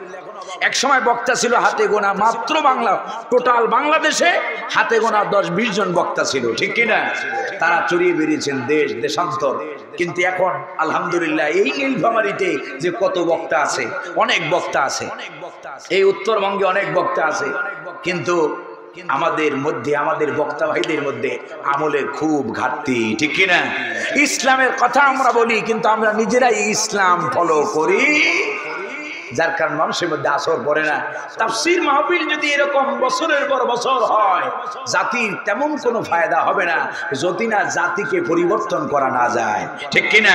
S1: এক সময় বক্তা ছিল হাতে গোনা, মাত্র বাংলা টোটাল বাংলাদেশে হাতে গোনা 10-20 জন বক্তা ছিল, ঠিক কিনা? তারা চড়িয়ে বেরিয়েছেন দেশ দেশান্তর। কিন্তু এখন আলহামদুলিল্লাহ এই নীলফামারীতে যে কত বক্তা আছে, অনেক বক্তা আছে, এই উত্তরবঙ্গে অনেক বক্তা আছে, কিন্তু আমাদের মধ্যে, আমাদের বক্তা ভাইদের মধ্যে আমলের খুব ঘাটতি, ঠিক কিনা? ইসলামের কথা আমরা বলি কিন্তু আমরা নিজেরাই ইসলাম ফলো করি, যার কারণে মানুষের মধ্যে আসর পড়ে না। তাফসীর মাহফিল যদি এরকম বছরের পর বছর হয়, জাতির তেমন কোনো ফায়দা হবে না যদি না জাতিকে পরিবর্তন করা না যায়, ঠিক কিনা?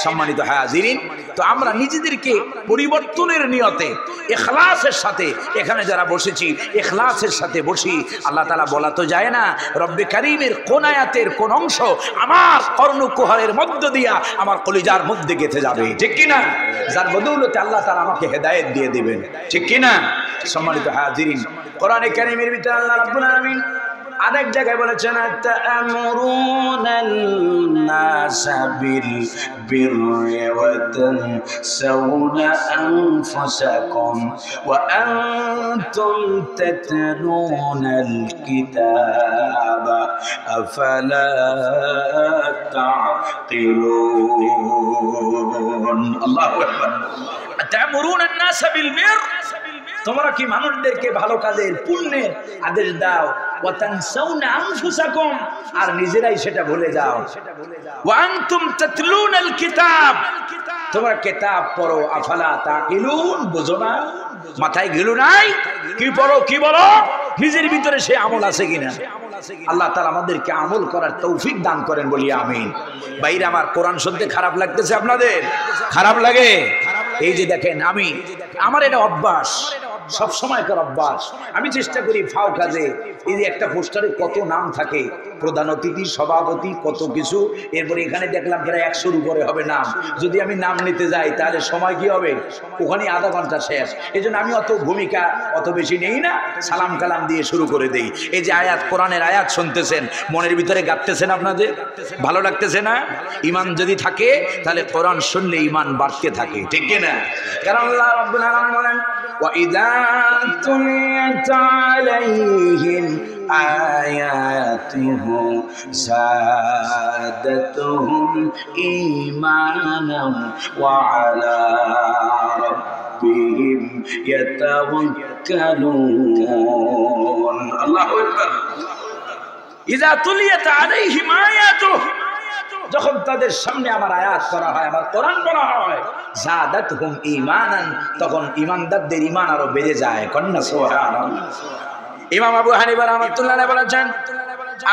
S1: সম্মানিত হাজিরিন, তো আমরা নিজেদেরকে পরিবর্তনের নিয়তে ইখলাসের সাথে এখানে যারা বসেছি, ইখলাসের সাথে বসি। আল্লাহ তাআলা বলা তো যায় না, রব্বে কারীমের কোন আয়াতের কোন অংশ আমার কর্ণকুহরের মধ্য দিয়া আমার কলিজার মধ্যে গেঁথে যাবে, ঠিক কিনা? যার বদৌলতে আল্লাহ তাআলা আমাকে হেদায়েত দিয়ে দিবেন, ঠিক কিনা? সম্মানিত হাজিরিন, কোরআনে কারীমের ভিতরে আল্লাহ রাব্বুল আলামিন আরেক জায়গায় বলেছেন, আতা'মুরুনান নাসা বিল বিররি ওয়া তানসাউনা আনফুসাকুম ওয়া আনতুম তাতলুনাল কিতাবা আফালা তা'কিলুন। আল্লাহু আকবার। আতা'মুরুনান নাসা বিল বির, তোমরা কি মানুষদেরকে ভালো কাজের পুণ্যের আদেশ দাও, ওয়া তানসাউনা আনফুসাকুম, আর নিজেরাই সেটা ভুলে যাও, ওয়া আনতুম তাতলুনাল কিতাব, তোমরা কিতাব পড়ো, আফালা তাকিলুন, বুঝো না? মাথায় গেলু নাই? কি পড়ো কি বলো, নিজের ভিতরে সে আমল আছে কিনা? আল্লাহ তাআলা আমাদেরকে আমল করার তৌফিক দান করেন, বলি আমিন। ভাইরা আমার, কোরআন শুনতে খারাপ লাগতেছে আপনাদের? খারাপ লাগে? এই যে দেখেন, আমার এটা অভ্যাস, সব সময়কার অভ্যাস। আমি চেষ্টা করি ফাও কাজে, এই যে একটা পোস্টারে কত নাম থাকে, প্রধান অতিথি, সভাপতি, কত কিছু, এরপরে এখানে দেখলাম প্রায় 100-র উপরে হবে নাম। যদি আমি নাম নিতে যাই তাহলে সময় কি হবে, ওখানে আধা ঘন্টা শেষ। এই জন্য আমি অত ভূমিকা অত বেশি নেই না, সালাম কালাম দিয়ে শুরু করে দেই। এই যে আয়াত, কোরআনের আয়াত শুনতেছেন, মনের ভিতরে গাঁথতেছেন আপনাদের? ভালো লাগতেছে না? ঈমান যদি থাকে তাহলে কোরআন শুনলে ঈমান বাড়তে থাকে, ঠিক কিনা? কারণ আল্লাহ রাব্বুল আলামিন বলেন, وَإِذَا تُلِيَتْ عَلَيْهِمْ آيَاتُهُ زَادَتْهُمْ إِيمَانًا وَعَلَى رَبِّهِمْ يَتَوَكَّلُونَ। আল্লাহু আকবার। ইযা তুলিয়াত আলাইহিম আয়াতুহু, যখন তাদের সামনে আমার আয়াত করা হয়, আমার কোরআন পড়া হয়, যাদাতহুম ঈমানান, তখন ঈমানদারদের ঈমান আরো বেড়ে যায়। কন্না সুবহানাল্লাহ। ইমাম আবু হানিফা রাহমাতুল্লাহ আলাইহি বলেছেন,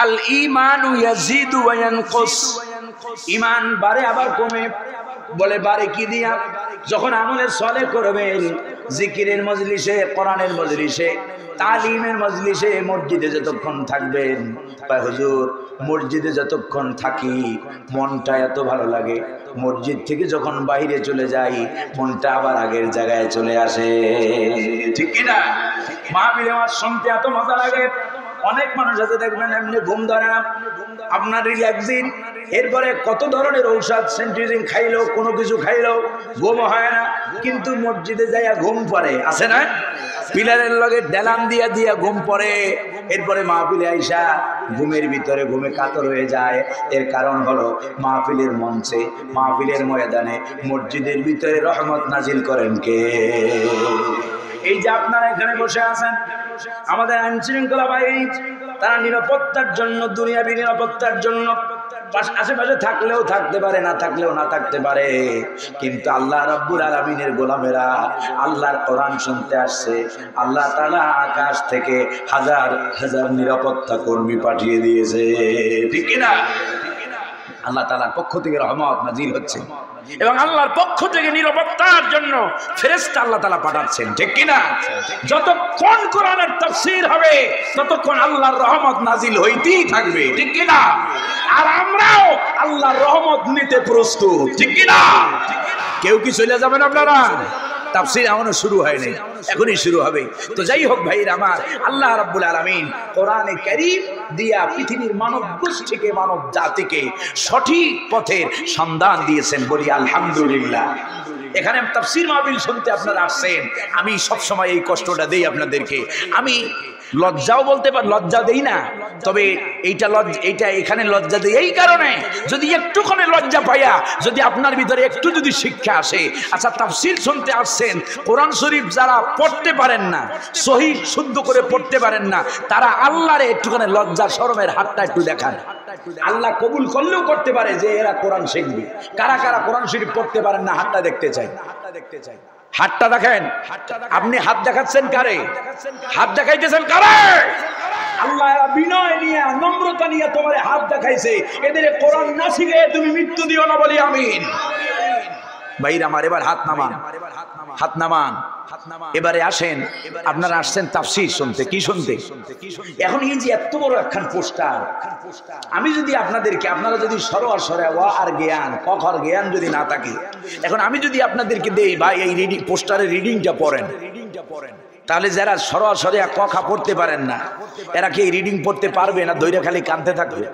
S1: আল ঈমানু ইয়াজিদু ওয়া ইয়ানকুস, ঈমান বাড়ে আবার কমে। বলে বাড়ে কি দিয়া? যখন আমলে সালেহ করবেন, জিকিরের মজলিসে, কোরআনের মজলিসে, তালিমের মজলিসে, মসজিদে যতক্ষণ থাকবেন। ভাই হুজুর, মসজিদে যতক্ষণ থাকি মনটা এত ভালো লাগে, মসজিদ থেকে যখন বাইরে চলে যাই মনটা আবার আগের জায়গায় চলে আসে, ঠিক কিনা? মাহফিলে ওয়াজ শুনতে এত মজা লাগে। অনেক মানুষ আছে দেখবেন এমনি ঘুম ধরে না, আপনার রিল্যাক্সিং, এরপরে কত ধরনের ঔষধ সেন্ট্রিজিং খাইলো, কোনো কিছু খাইলো, ঘুম হয় না, কিন্তু মসজিদে যাইয়া ঘুম পড়ে, আছে না? পিলারের লগে ডেলান দিয়া দিয়া ঘুম পড়ে, এরপরে মাহফিলে আইসা ঘুমের ভিতরে ঘুমে কাতর হয়ে যায়। এর কারণ হলো মাহফিলের মঞ্চে, মাহফিলের ময়দানে, মসজিদের ভিতরে রহমত নাজিল করেন কে? এই যে আপনারা এখানে বসে আছেন, আমাদের আইন শৃঙ্খলা বাহিনী, তারা নিরাপত্তার জন্য, দুনিয়াবী নিরাপত্তার জন্য আশেপাশে থাকলেও থাকতে পারে, না থাকলেও না থাকতে পারে, কিন্তু আল্লাহ রাব্বুল আলামিনের গোলামেরা আল্লাহর কোরআন শুনতে আসছে, আল্লাহ তাআলা আকাশ থেকে হাজার হাজার নিরাপত্তা কর্মী পাঠিয়ে দিয়েছে, ঠিক কিনা? আল্লাহ তাআলার পক্ষ থেকে রহমত নাজিল হচ্ছে এবং আল্লাহর পক্ষ থেকে নিরাপত্তার জন্য ফেরেশতা আল্লাহ তাআলা পাঠাচ্ছেন, ঠিক কিনা? যতক্ষণ কোরআনের তাফসীর হবে ততক্ষণ আল্লাহর রহমত নাজিল হইতেই থাকবে, ঠিক কিনা? আর আমরাও আল্লাহর রহমত নিতে প্রস্তুত, ঠিক কিনা? কেউ কি চলে যাবেন আপনারা? তাফসীর এখনো শুরু হয়নি, এখনই শুরু হবে। তো যাই হোক ভাইরা আমার, আল্লাহ রাব্বুল আলামিন কোরআনে কারীম দিয়া পৃথিবীর মানব গোষ্ঠীকে, মানব জাতিকে সঠিক পথের সন্ধান দিয়েছেন, বলি আলহামদুলিল্লাহ। এখানে তাফসীর মাহফিল শুনতে আপনারা আসছেন, আমি সব সময় এই কষ্টটা দেই আপনাদেরকে। আমি লজ্জাও বলতে পারি, লজ্জা দেই না, তবে এইটা এখানে লজ্জা দেই এই কারণে, যদি একটুখানি লজ্জা পাইয়া যদি আপনার ভিতরে একটু যদি শিক্ষা আসে। আচ্ছা, তাফসীর শুনতে আসছেন, কোরআন শরীফ যারা পড়তে পারেন না, সহিহ শুদ্ধ করে পড়তে পারেন না, তারা আল্লাহরে একটুখানি লজ্জা শরমের হাতটা একটু দেখান। আল্লাহ কবুল করলেও করতে পারে যে এরা কোরআন শিখবে। কারা কারা কোরআন শরীফ পড়তে পারেন না, হাতটা দেখতে চাই। হাতটা দেখেন। আপনি হাত দেখাচ্ছেন কারে? হাত দেখাইতেছেন কারে? আল্লাহ বিনয় নিয়ে, নম্রতা নিয়ে তোমার হাত দেখাইছে। এদের কোরআন না শিখে তুমি মৃত্যু দিও না, বলি আমিন। ভাইরা আমার, এবার হাত নামান, হাত নামান। এবারে আসেন, আপনারা আসছেন তাফসীর শুনতে। কি শুনতে? এখন এই যে এত বড় একখান পোস্টার, আমি যদি আপনাদেরকে, আপনারা যদি সরোয়ার ওয়া আর জ্ঞান, কখর জ্ঞান যদি না থাকে, এখন আমি যদি আপনাদেরকে দেই ভাই এই রিডিং, পোস্টারের রিডিংটা পড়েন, তাহলে যারা সরোয়ার কখা পড়তে পারেন না, এরা কি এই রিডিং পড়তে পারবে না? দইরা খালি কানতে থাকবে।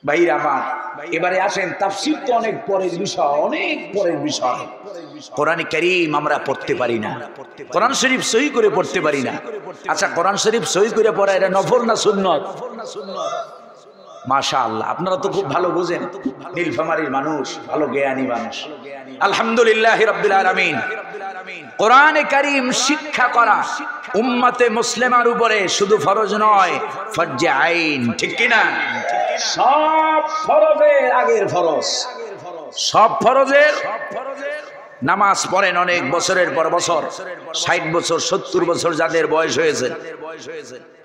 S1: ভাইরা আমার, এবারে আসেন, তাফসীর তো অনেক পরের বিষয়, অনেক পরের বিষয়। কোরআনে কারীম আমরা পড়তে পারি না, কোরআন শরীফ সহি করে পড়তে পারি না। আচ্ছা, কোরআন শরীফ সহি করে পড়া এটা নফল না সুন্নত? মাশাআল্লাহ, আপনারা তো খুব ভালো বুঝেন, নীলফামারীর মানুষ, ভালো জ্ঞানী মানুষ। আলহামদুলিল্লাহ রাব্বিল আলামিন। কোরআনে কারীম শিক্ষা করা উম্মতে মুসলিমার উপরে শুধু ফরজ নয়, ফরজে আইন, ঠিক কি না? সব ফরজের আগের ফরজ, সব ফরজের। নামাজ পড়েন অনেক বছরের পর বছর, 60 বছর 70 বছর যাদের বয়স হয়েছে,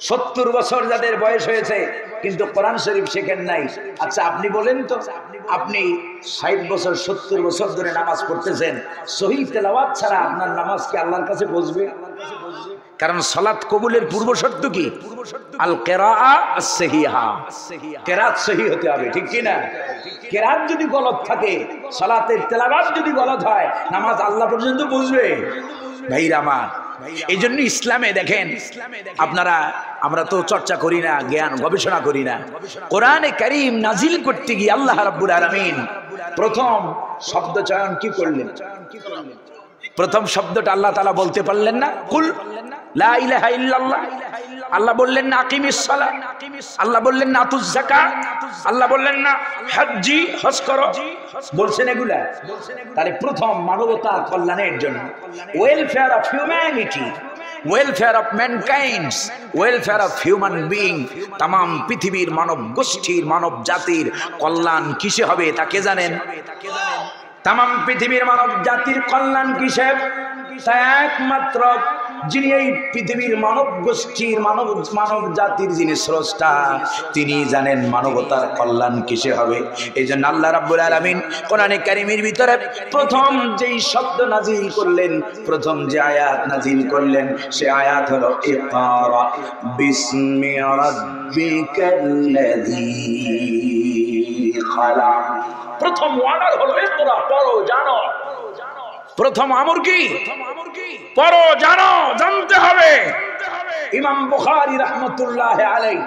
S1: 70 বছর যাদের বয়স হয়েছে, কিন্তু কোরআন শরীফ শেখেন নাই। আচ্ছা, আপনি বলেন তো, আপনি 60 বছর 70 বছর ধরে নামাজ পড়তেছেন, সহিহ তেলাওয়াত ছাড়া আপনার নামাজ কি আল্লাহর কাছে পৌঁছবে? কারণ সালাত কবুলের পূর্ব শর্ত কি? আল কিরাআ আস-সহিহা, কিরাত সহিহ হতে হবে, ঠিক কি না? কিরাত যদি গলত থাকে, সালাতের তেলাওয়াত যদি গলত হয়, নামাজ আল্লাহ পর্যন্ত পৌঁছবে? ভাইরা আমার, এই জন্য ইসলামে দেখেন আপনারা, আমরা তো চর্চা করি না, জ্ঞান গবেষণা করি না। কোরআনে কারীম নাজিল করতে গিয়ে আল্লাহ রাব্বুল আলামিন প্রথম শব্দ চয়ন কি করলেন? প্রথম শব্দটা আল্লাহ তাআলা বলতে পারলেন না, কুল লা ইলাহা ইল্লাল্লাহ। আল্লাহ বললেন না আকিমিস সালাহ, আল্লাহ বললেন না আতুজ যাকাত, আল্লাহ বললেন না হজ্জি, হজ করো, বলছেন এগুলা? তাহলে প্রথম মানবতার কল্যাণের জন্য, welfare of humanity, welfare of mankind, welfare of human being, তাম পৃথিবীর মানব গোষ্ঠীর, মানব জাতির কল্যাণ কিসে হবে তা কে জানেন? তাম পৃথিবীর মানব জাতির কল্যাণ কিসে? তা একমাত্র যিনি এই পৃথিবীর মানব গোষ্ঠীর, মানব জাতির যিনি স্রষ্টা, তিনি জানেন মানবতার কল্যাণ কিসে হবে। এই জন্য আল্লাহ রাব্বুল আলামিন কোরআনে কারীমের ভিতরে প্রথম যেই শব্দ নাজিল করলেন, প্রথম যে আয়াত নাজিল করলেন, সে আয়াত হলো ইকরা বিসমি রাব্বিকাল্লাযী খালাক। প্রথম অর্ডার হলো ইকরা, পড়ো, জানো। প্রথম আমর কি? পড়ো, জানো, জানতে হবে। ইমাম বুখারী রাহমাতুল্লাহি আলাইহি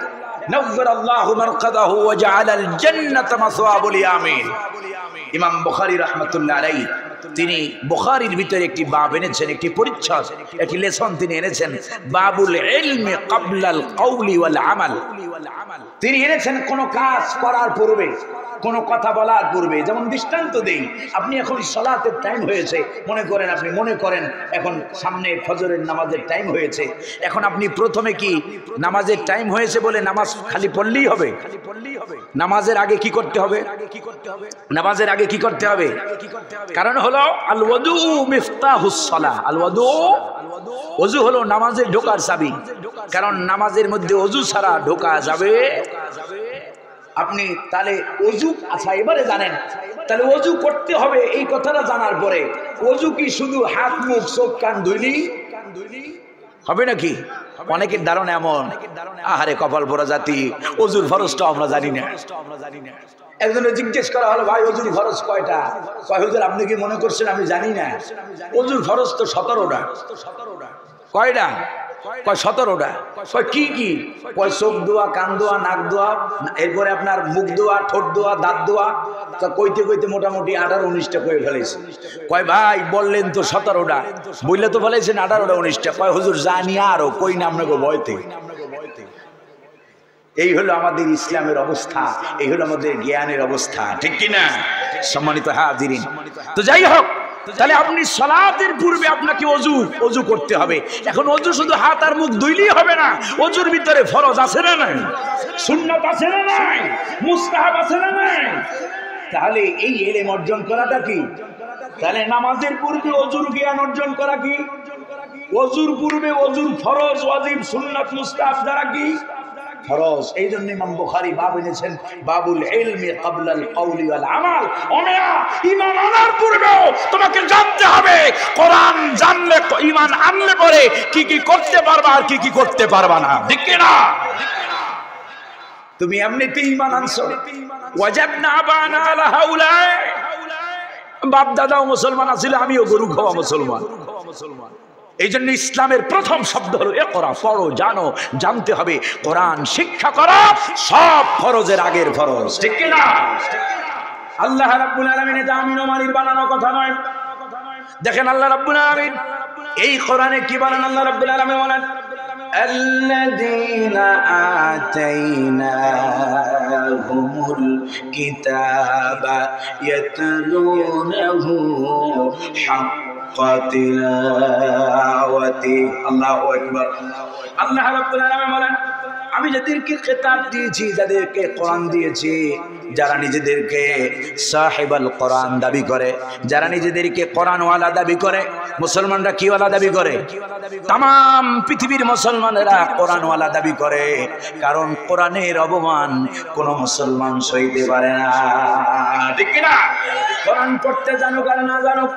S1: নওয়ারাল্লাহু মারকাদাহু ওয়া জাআলাল জান্নাতা মাসওয়াবু লিয়ামিন। ইমাম বুখারী রাহমাতুল্লাহি আলাইহি তিনি বুখারীর ভিতরে একটি বাব এনেছেন, একটি পরিচ্ছদ, একটি লেসন তিনি এনেছেন, বাবুল ইলমি ক্বাবলাল কওলি ওয়াল আমাল। তিনি এনেছেন কোন কাজ করার পূর্বে, কোন কথা বলার পূর্বে। যেমন দৃষ্টান্ত দেই, আপনি এখন সালাতের টাইম হয়েছে, মনে করেন, আপনি মনে করেন এখন সামনে ফজরের নামাজের টাইম হয়েছে, এখন আপনি প্রথমে কি নামাজের টাইম হয়েছে বলে নামাজ খালি পড়লেই হবে? নামাজের আগে কি করতে হবে? নামাজের আগে কি করতে হবে? কারণ হলো আল ওযু মিফতাহুস সালাহ, আল ওযু, ওযু হলো নামাজের ঢোকার চাবি। কারণ নামাজের মধ্যে ওযু ছাড়া ঢোকা যাবে। আপনি তাহলে ওযু, আচ্ছা এবারে জানেন, তাহলে ওযু করতে হবে এই কথাটা জানার পরে, ওযু কি শুধু হাত মুখ চোখ কান ধুইলি হবে নাকি? অনেকের ধারণা এমন, আহারে কপাল পোড়া জাতি, ওযুর ফরজটা আমরা জানি না। একজনে জিজ্ঞেস করা হলো, ভাই ওজুর খরচ কয়টা? কয় হুজুর আপনি কি মনে করছেন আমি জানি না? ওজুর খরচ তো 17টা। কয়টা? কয় 17টা। কয় কি কি? কয় চোখ দোয়া, কান দোয়া, নাক দোয়া, এরপরে আপনার মুখ দোয়া, ঠোঁট দোয়া, দাঁত দোয়া। তো কইতে কইতে মোটামুটি 18-19টা কয়ে ফেলেছে। কয় ভাই বললেন তো 17টা, বললে তো ফেলেছেন 18-19টা। কয় হুজুর জানি আরো কই না আপনাকে ভয়তে। এই হলো আমাদের ইসলামের অবস্থা, এই হলো আমাদের জ্ঞানের অবস্থা, ঠিক কিনা সম্মানিত হাজিরিন? তো যাই হোক, তাহলে আপনি সালাতের পূর্বে আপনাকে অজু করতে হবে। এখন অজু শুধু হাত আর মুখ ধুইলেই হবে না, অজুর ভিতরে ফরজ আছে না নাই, সুন্নাত আছে না নাই, মুস্তাহাব আছে না নাই। তাহলে এই ইলম অর্জন করাটা কি? তাহলে নামাজের পূর্বে অজুর জ্ঞান অর্জন করা কি? অজুর পূর্বে অজুর ফরজ, ওয়াজিব, সুন্নাত, মুস্তাহাব দ্বারা কি ফরজ। এই জন্য ইমাম বুখারী বাব এনেছেন, বাবুল ইলমি ক্বাবলাল কওলি ওয়াল আমাল। ওমেয়া ঈমান আনার পূর্বেও তোমাকে জানতে হবে, কোরআন জানলে, ঈমান আনলে পরে কি কি করতে পারবা আর কি কি করতে পারবা না, ঠিক কি না? তুমি এমনিতে ঈমান আনছো, ওয়াজাবনা আবানা আলা হাউলা, বাপ দাদাও মুসলমান ছিল, আমিও গরু খাওয়া মুসলমান। এই জন্য ইসলামের প্রথম শব্দ হলো ইকরা, পড়ো, জানো, জানতে হবে। কোরআন শিক্ষা করা সব ফরজের আগের ফরজ, ঠিক কি না? আল্লাহ রাব্বুল আলামিন এটা আমিন ও মানির বানানো কথা নয়। দেখেন আল্লাহ রাব্বুল আলামিন এই কোরআনে কি বলেন? আল্লাহ রাব্বুল আলামিন বলেন, আল্লাযীনা আতাইনাহুমুল কিতাবা ইয়াতলুনাহু হাক্কা তিলাওয়াতি। আল্লাহু আকবার। আল্লাহ রাব্বুল আলামিন বলেন, আমি যাদেরকে কিতাব দিয়েছি, যাদেরকে কোরআন দিয়েছি, যারা নিজেদেরকে সাহিবাল কোরআন দাবি করে, যারা নিজেদেরকে কোরআনওয়ালা দাবি করে। মুসলমানরা কিওয়ালা দাবি করে? তাম পৃথিবীর মুসলমানেরা কোরআনওয়ালা দাবি করে, কারণ কোরআনের অপমান কোন মুসলমান সইতে পারে না, ঠিক কিনা? কোরআন পড়তে জানুক আর না জানুক,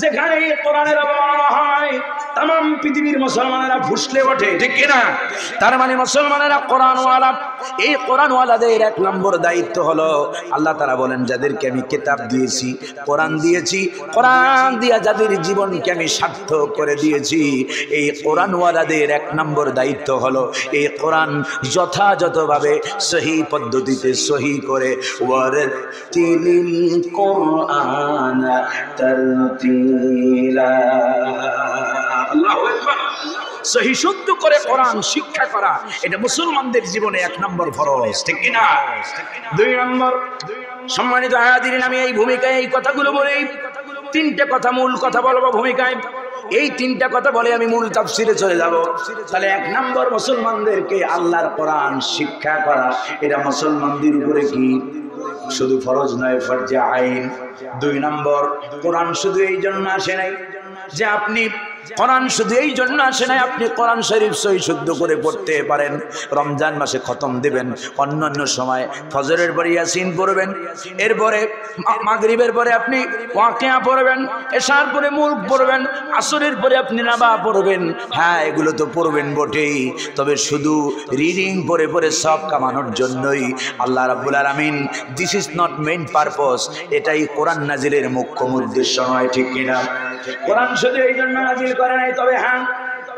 S1: যেখানে কোরআনের অবমাননা হয় তাম পৃথিবীর মুসলমানেরা ফুসলে ওঠে, ঠিক কিনা? তার মানে মুসলমানেরা কোরআনওয়ালা। এই কোরআনওয়ালাদের এক নম্বর দায়িত্ব হলো, আল্লাহ তাআলা বলেন, যাদেরকে আমি কিতাব দিয়েছি, কোরআন দিয়েছি, কোরআন দিয়া যাদের জীবনকে আমি সার্থক করে দিয়েছি, এই কোরআনওয়ালাদের এক নম্বর দায়িত্ব হলো এই কোরআন যথাযথভাবে সহি পদ্ধতিতে সহি করে ওয়ারাতিলিল কোরআন তারতিলা, আল্লাহু আকবার, সহি শুদ্ধ করে কোরআন শিক্ষা করা, এটা মুসলমানদের জীবনে এক নম্বর ফরজ, ঠিক কিনা? দুই নম্বর, সম্মানিত হাজিরিন, আমি এই ভূমিকায় এই কথাগুলো বলি, তিনটে কথা, মূল কথা বলবো ভূমিকায়। এই তিনটা কথা বলে আমি মূল তাফসিরে চলে যাব। তাহলে এক নম্বর, মুসলমানদেরকে আল্লাহর কোরআন শিক্ষা করা, এটা মুসলমানদের উপরে কি শুধু ফরজ নয়, ফরজে আইন। দুই নম্বর, কোরআন শুধু এই জন্য আসে নাই যে আপনি, কোরআন শুধু এই জন্য আসে নাই আপনি কোরআন শরীফ সহি শুদ্ধ করে পড়তে পারেন, রমজান মাসে খতম দিবেন, অন্যান্য সময় ফজরের পরে ইয়াসিন পড়বেন, এরপরে মাগরিবের পরে আপনি ওয়াকিয়া পড়বেন, এশার পরে মুলক পড়বেন, আসরের পরে আপনি নাবা পড়বেন। হ্যাঁ, এগুলো তো পড়বেন বটেই, তবে শুধু রিডিং পড়ে পড়ে সব কামানোর জন্যই আল্লাহ রাব্বুল আলামিন, this is not main purpose, এটাই কোরআন নাজিলের মুখ্য উদ্দেশ্য নয়, ঠিক কিনা? কোরআন শুধু এই জন্য নাজিল করে নাই, তবে হ্যাঁ,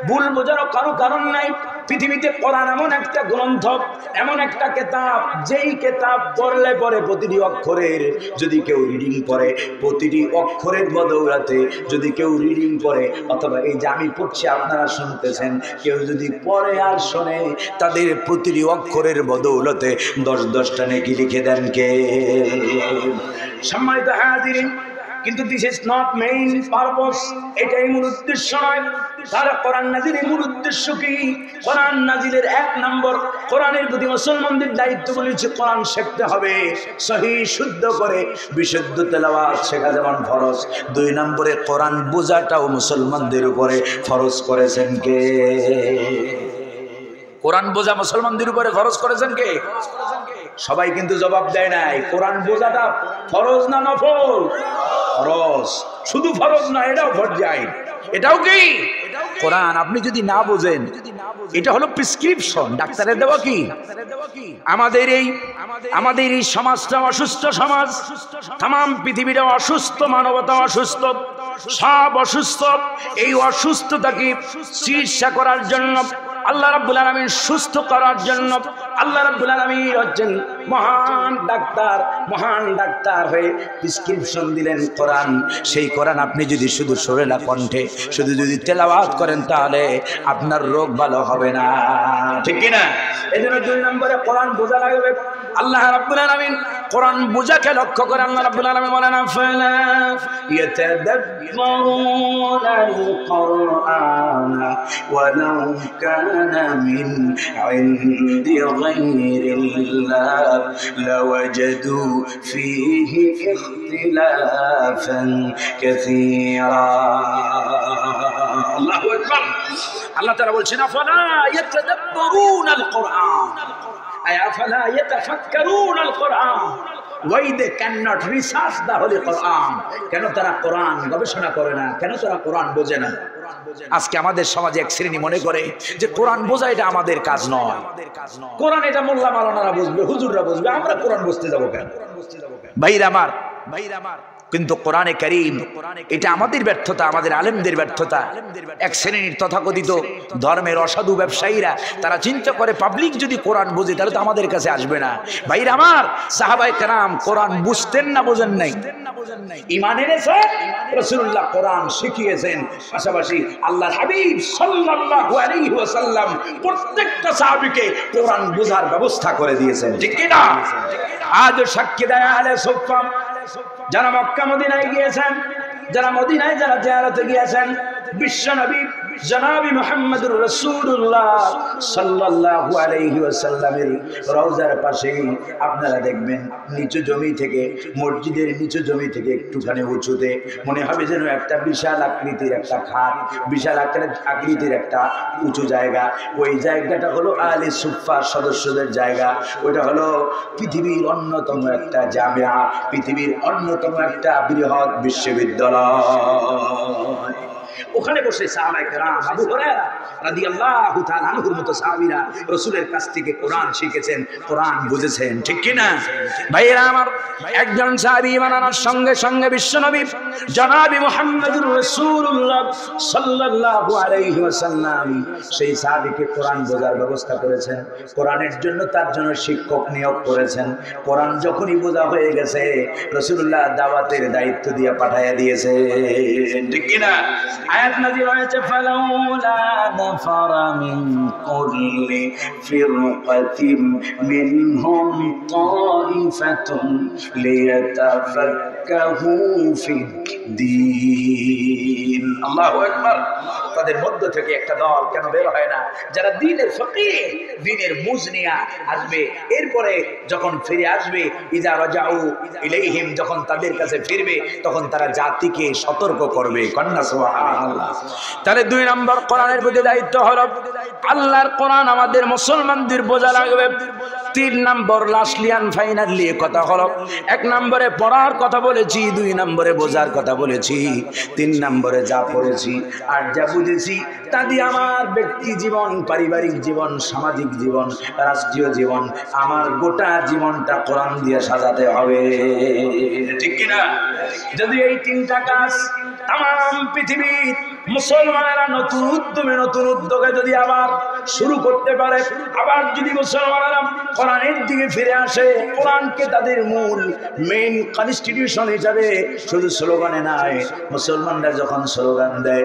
S1: ভুল বোঝারও কারো কারণ নাই। পৃথিবীতে কোরআন এমন একটা গ্রন্থ, এমন একটা কিতাব, যেই কিতাব পড়লে পরে প্রতিটি অক্ষরের, যদি কেউ রিডিং পড়ে, প্রতিটি অক্ষরের বদৌলতে যদি কেউ রিডিং পড়ে, অথবা এই যে আমি পড়ছি আপনারা শুনতেছেন, কেউ যদি পড়ে আর শোনে, তাদের প্রতিটি অক্ষরের বদৌলতে 10-10টা নেকি লিখে দেন কে? সম্মানিত হাজিরিন, কিন্তু this is not main purpose, এটাই মূল উদ্দেশ্য নয়। তাহলে কোরআন নাজিলের মূল উদ্দেশ্য কি? কোরআন নাজিলের এক নম্বর, কোরআনের প্রতি মুসলমানদের দায়িত্ব বলেছে কোরআন শিখতে হবে সহি শুদ্ধ করে, বিশুদ্ধ তেলাওয়াত শেখা যেমন ফরজ। দুই নম্বরে, কোরআন বোঝাটাও মুসলমানদের উপরে ফরজ করেছেন কে? কোরআন বোঝা মুসলমানদের উপরে ফরজ করেছেন কে? সবাই কিন্তু জবাব দেয় নাই। কোরআন বোঝাটা ফরজ না নফল? ফরজ। শুধু ফরজ না, এটাও ফরজ আইন। এটাও কি কোরআন। আপনি যদি না বোঝেন, এটা হলো প্রেসক্রিপশন, ডাক্তারের দেওয়া কি। আমাদের এই সমাজটা অসুস্থ সমাজ, তাম পৃথিবীটা অসুস্থ, মানবতা অসুস্থ, সব অসুস্থ। এই অসুস্থতাকে চিকিৎসা করার জন্য আল্লাহ রাব্বুল আলামিন, সুস্থ করার জন্য আল্লাহ রাব্বুল আলামিন হচ্ছেন মহান ডাক্তার হয়ে প্রেসক্রিপশন দিলেন কোরআন। সেই কোরআন আপনি যদি শুধু সুরেলা কণ্ঠে শুধু যদি তেলাওয়াত করেন, তাহলে আপনার রোগ ভালো হবে না, ঠিক কি না? এই জন্য 2 নম্বরে কোরআন বোঝা লাগবে। আল্লাহ রাব্বুল আলামিন কোরআন বোঝাকে লক্ষ্য করে আল্লাহ রাব্বুল আলামিন বলেন, আফালা ইয়াতাদাব্বারুনাল কুরআনা ওয়ালাউ কানা মিন ইনদি গায়রিল্লাহ লাওয়াজাদু ফীহি ইখতিলাফান কাসীরা। আল্লাহু আকবার। আল্লাহ তাআলা বলছেন, আফালা ইয়াতাদাব্বারুনাল কুরআন, আফালা ইয়াতাফাক্কারুনাল কুরআন। Why they cannot research the Holy Quran? কেন তারা কোরআন গবেষণা করে না? কেন তারা কোরআন বোঝে না? আজকে আমাদের সমাজে এক শ্রেণী মনে করে যে কোরআন বোঝা এটা আমাদের কাজ নয়, কোরআন এটা মোল্লা মাওলানারা বুঝবে, হুজুররা বুঝবে, আমরা কোরআন বুঝতে যাবো কেন? ভাইরা আমার, কিন্তু কোরআনে কারীম এটা আমাদের ব্যর্থতা, আমাদের আলেমদের ব্যর্থতা। এক শ্রেণীর তথাকথিত ধর্মের অসাধু ব্যবসায়ীরা তারা চিন্তা করে পাবলিক যদি কোরআন বোঝে তাহলে তো আমাদের কাছে আসবে না। ভাইরা আমার, সাহাবায়ে কেরাম কোরআন বুঝতেন না বোঝেন নাই? ঈমান এনেছেন, রাসূলুল্লাহ কোরআন শিখিয়েছেন, পাশাপাশি আল্লাহর হাবিব সাল্লাল্লাহু আলাইহি ওয়াসাল্লাম প্রত্যেকটা সাহাবীকে কোরআন বোঝার ব্যবস্থা করে দিয়েছেন, ঠিক কি না? আজ সাক্ষী দেয় আহলে সুফফা, যারা মক্কা মদিনায় গিয়েছেন, যারা মদিনায় যারা জিয়ারতে গিয়েছেন, বিশ্বনবী জনাবি মুহাম্মদুর রাসূলুল্লাহ সাল্লাল্লাহু আলাইহি ওয়াসাল্লামের রওজার পাশে আপনারা দেখবেন নিচু জমি থেকে, মসজিদের নিচু জমি থেকে একটুখানি উঁচুতে মনে হবে যেন একটা বিশাল আকৃতির একটা খাট, বিশাল আকৃতির একটা উঁচু জায়গা। ওই জায়গাটা হলো আহলে সুফফার সদস্যদের জায়গা। ওইটা হলো পৃথিবীর অন্যতম একটা জামিয়া, পৃথিবীর অন্যতম একটা বৃহৎ বিশ্ববিদ্যালয়। ওখানে বসে সাহাবায়ে কেরাম, আবু হুরায়রা রাদিয়াল্লাহু তাআলা আনহুর মতো সাহাবীরা রাসূলের কাছ থেকে কোরআন শিখেছেন, কোরআন বুঝেছেন, ঠিক কি না? ভাইরা আমার, একজন সাহাবী বানানোর সঙ্গে সঙ্গে বিশ্বনবী জনাবি মুহাম্মদুর রাসূলুল্লাহ সাল্লাল্লাহু আলাইহি ওয়াসাল্লাম সেই সাহাবীকে কোরআন বোঝার ব্যবস্থা করেছেন, কোরআনের জন্য তার জন্য শিক্ষক নিয়োগ করেছেন। কোরআন যখনই বোঝা হয়ে গেছে, রাসূলুল্লাহ দাওয়াতের দায়িত্ব দিয়ে পাঠায়া দিয়েছে, ঠিক কি না? আয়াত নাযিল হয়েছে, ফালাউলা নাফারা মিন কুল্লি ফিরকাতিন মিনহুম তাইফাতুন লিয়াতাফাক্কাহু ফিদ-দীন। আল্লাহু আকবার। তাদের মধ্য থেকে একটা দল কেন বের হয় না, যারা দ্বীনের ফকিহ, দ্বীনের বুঝ নিয়ে আসবে, এরপরে যখন ফিরে আসবে, ইযা রাজাউ ইলাইহিম, যখন তাদের কাছে ফিরবে তখন তারা জাতিকে সতর্ক করবে। কন্যা সুবহানাল্লাহ। তাহলে 2 নম্বর কোরআনের প্রতি দায়িত্ব হলো আল্লাহর কোরআন আমাদের মুসলমানদের বোঝা লাগবে। 3 নম্বর লাস্টলি এন্ড ফাইনালি কথা হলো, 1 নম্বরে পড়ার কথা বলেছি, 2 নম্বরে বোঝার কথা বলেছি, 3 নম্বরে যা পড়েছি আর যা বুঝেছি তা দিয়ে আমার ব্যক্তি জীবন, পারিবারিক জীবন, সামাজিক জীবন, রাষ্ট্রীয় জীবন, আমার গোটা জীবনটা কোরআন দিয়ে সাজাতে হবে, ঠিক কিনা? যদি এই 3টা কাজ তাম পৃথিবীর মুসলমানেরা নতুন উদ্যমে, নতুন উদ্যোগে যদি আবার শুরু করতে পারে, আবার যদি মুসলমানেরা কোরআনের দিকে ফিরে আসে, কোরআনকে তাদের মূল মেইন কনস্টিটিউশন হিসাবে শুধু স্লোগানে নয়, মুসলমানরা যখন স্লোগান দেয়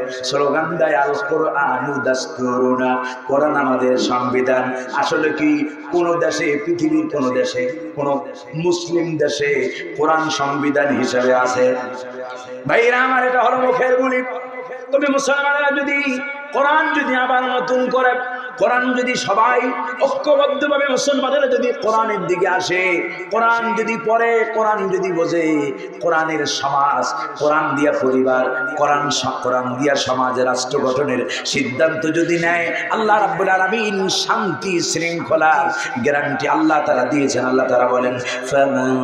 S1: আল কোরআনু দাস্তুরুনা, কোরআন আমাদের সংবিধান। আসলে কি কোন দেশে, পৃথিবীর কোন দেশে, কোন মুসলিম দেশে কোরআন সংবিধান হিসাবে আছে? ভাইরা আমার, এটা হলো মুখের বুলি। তবে মুসলমানেরা যদি কোরআন যদি আবার নতুন করে কোরআন যদি সবাই ঐক্যবদ্ধভাবে মুসলমানেরা যদি কোরআনের দিকে আসে, কোরআন যদি পড়ে, কোরআন যদি বোঝে, কোরআনের সমাজ, কোরআন দিয়া পরিবার, কোরআন দিয়া সমাজ রাষ্ট্র গঠনের সিদ্ধান্ত যদি নেয়, আল্লাহ রাব্বুল আলামিন শান্তি শৃঙ্খলার গ্যারান্টি আল্লাহ তাআলা দিয়েছেন। আল্লাহ তাআলা বলেন ফামান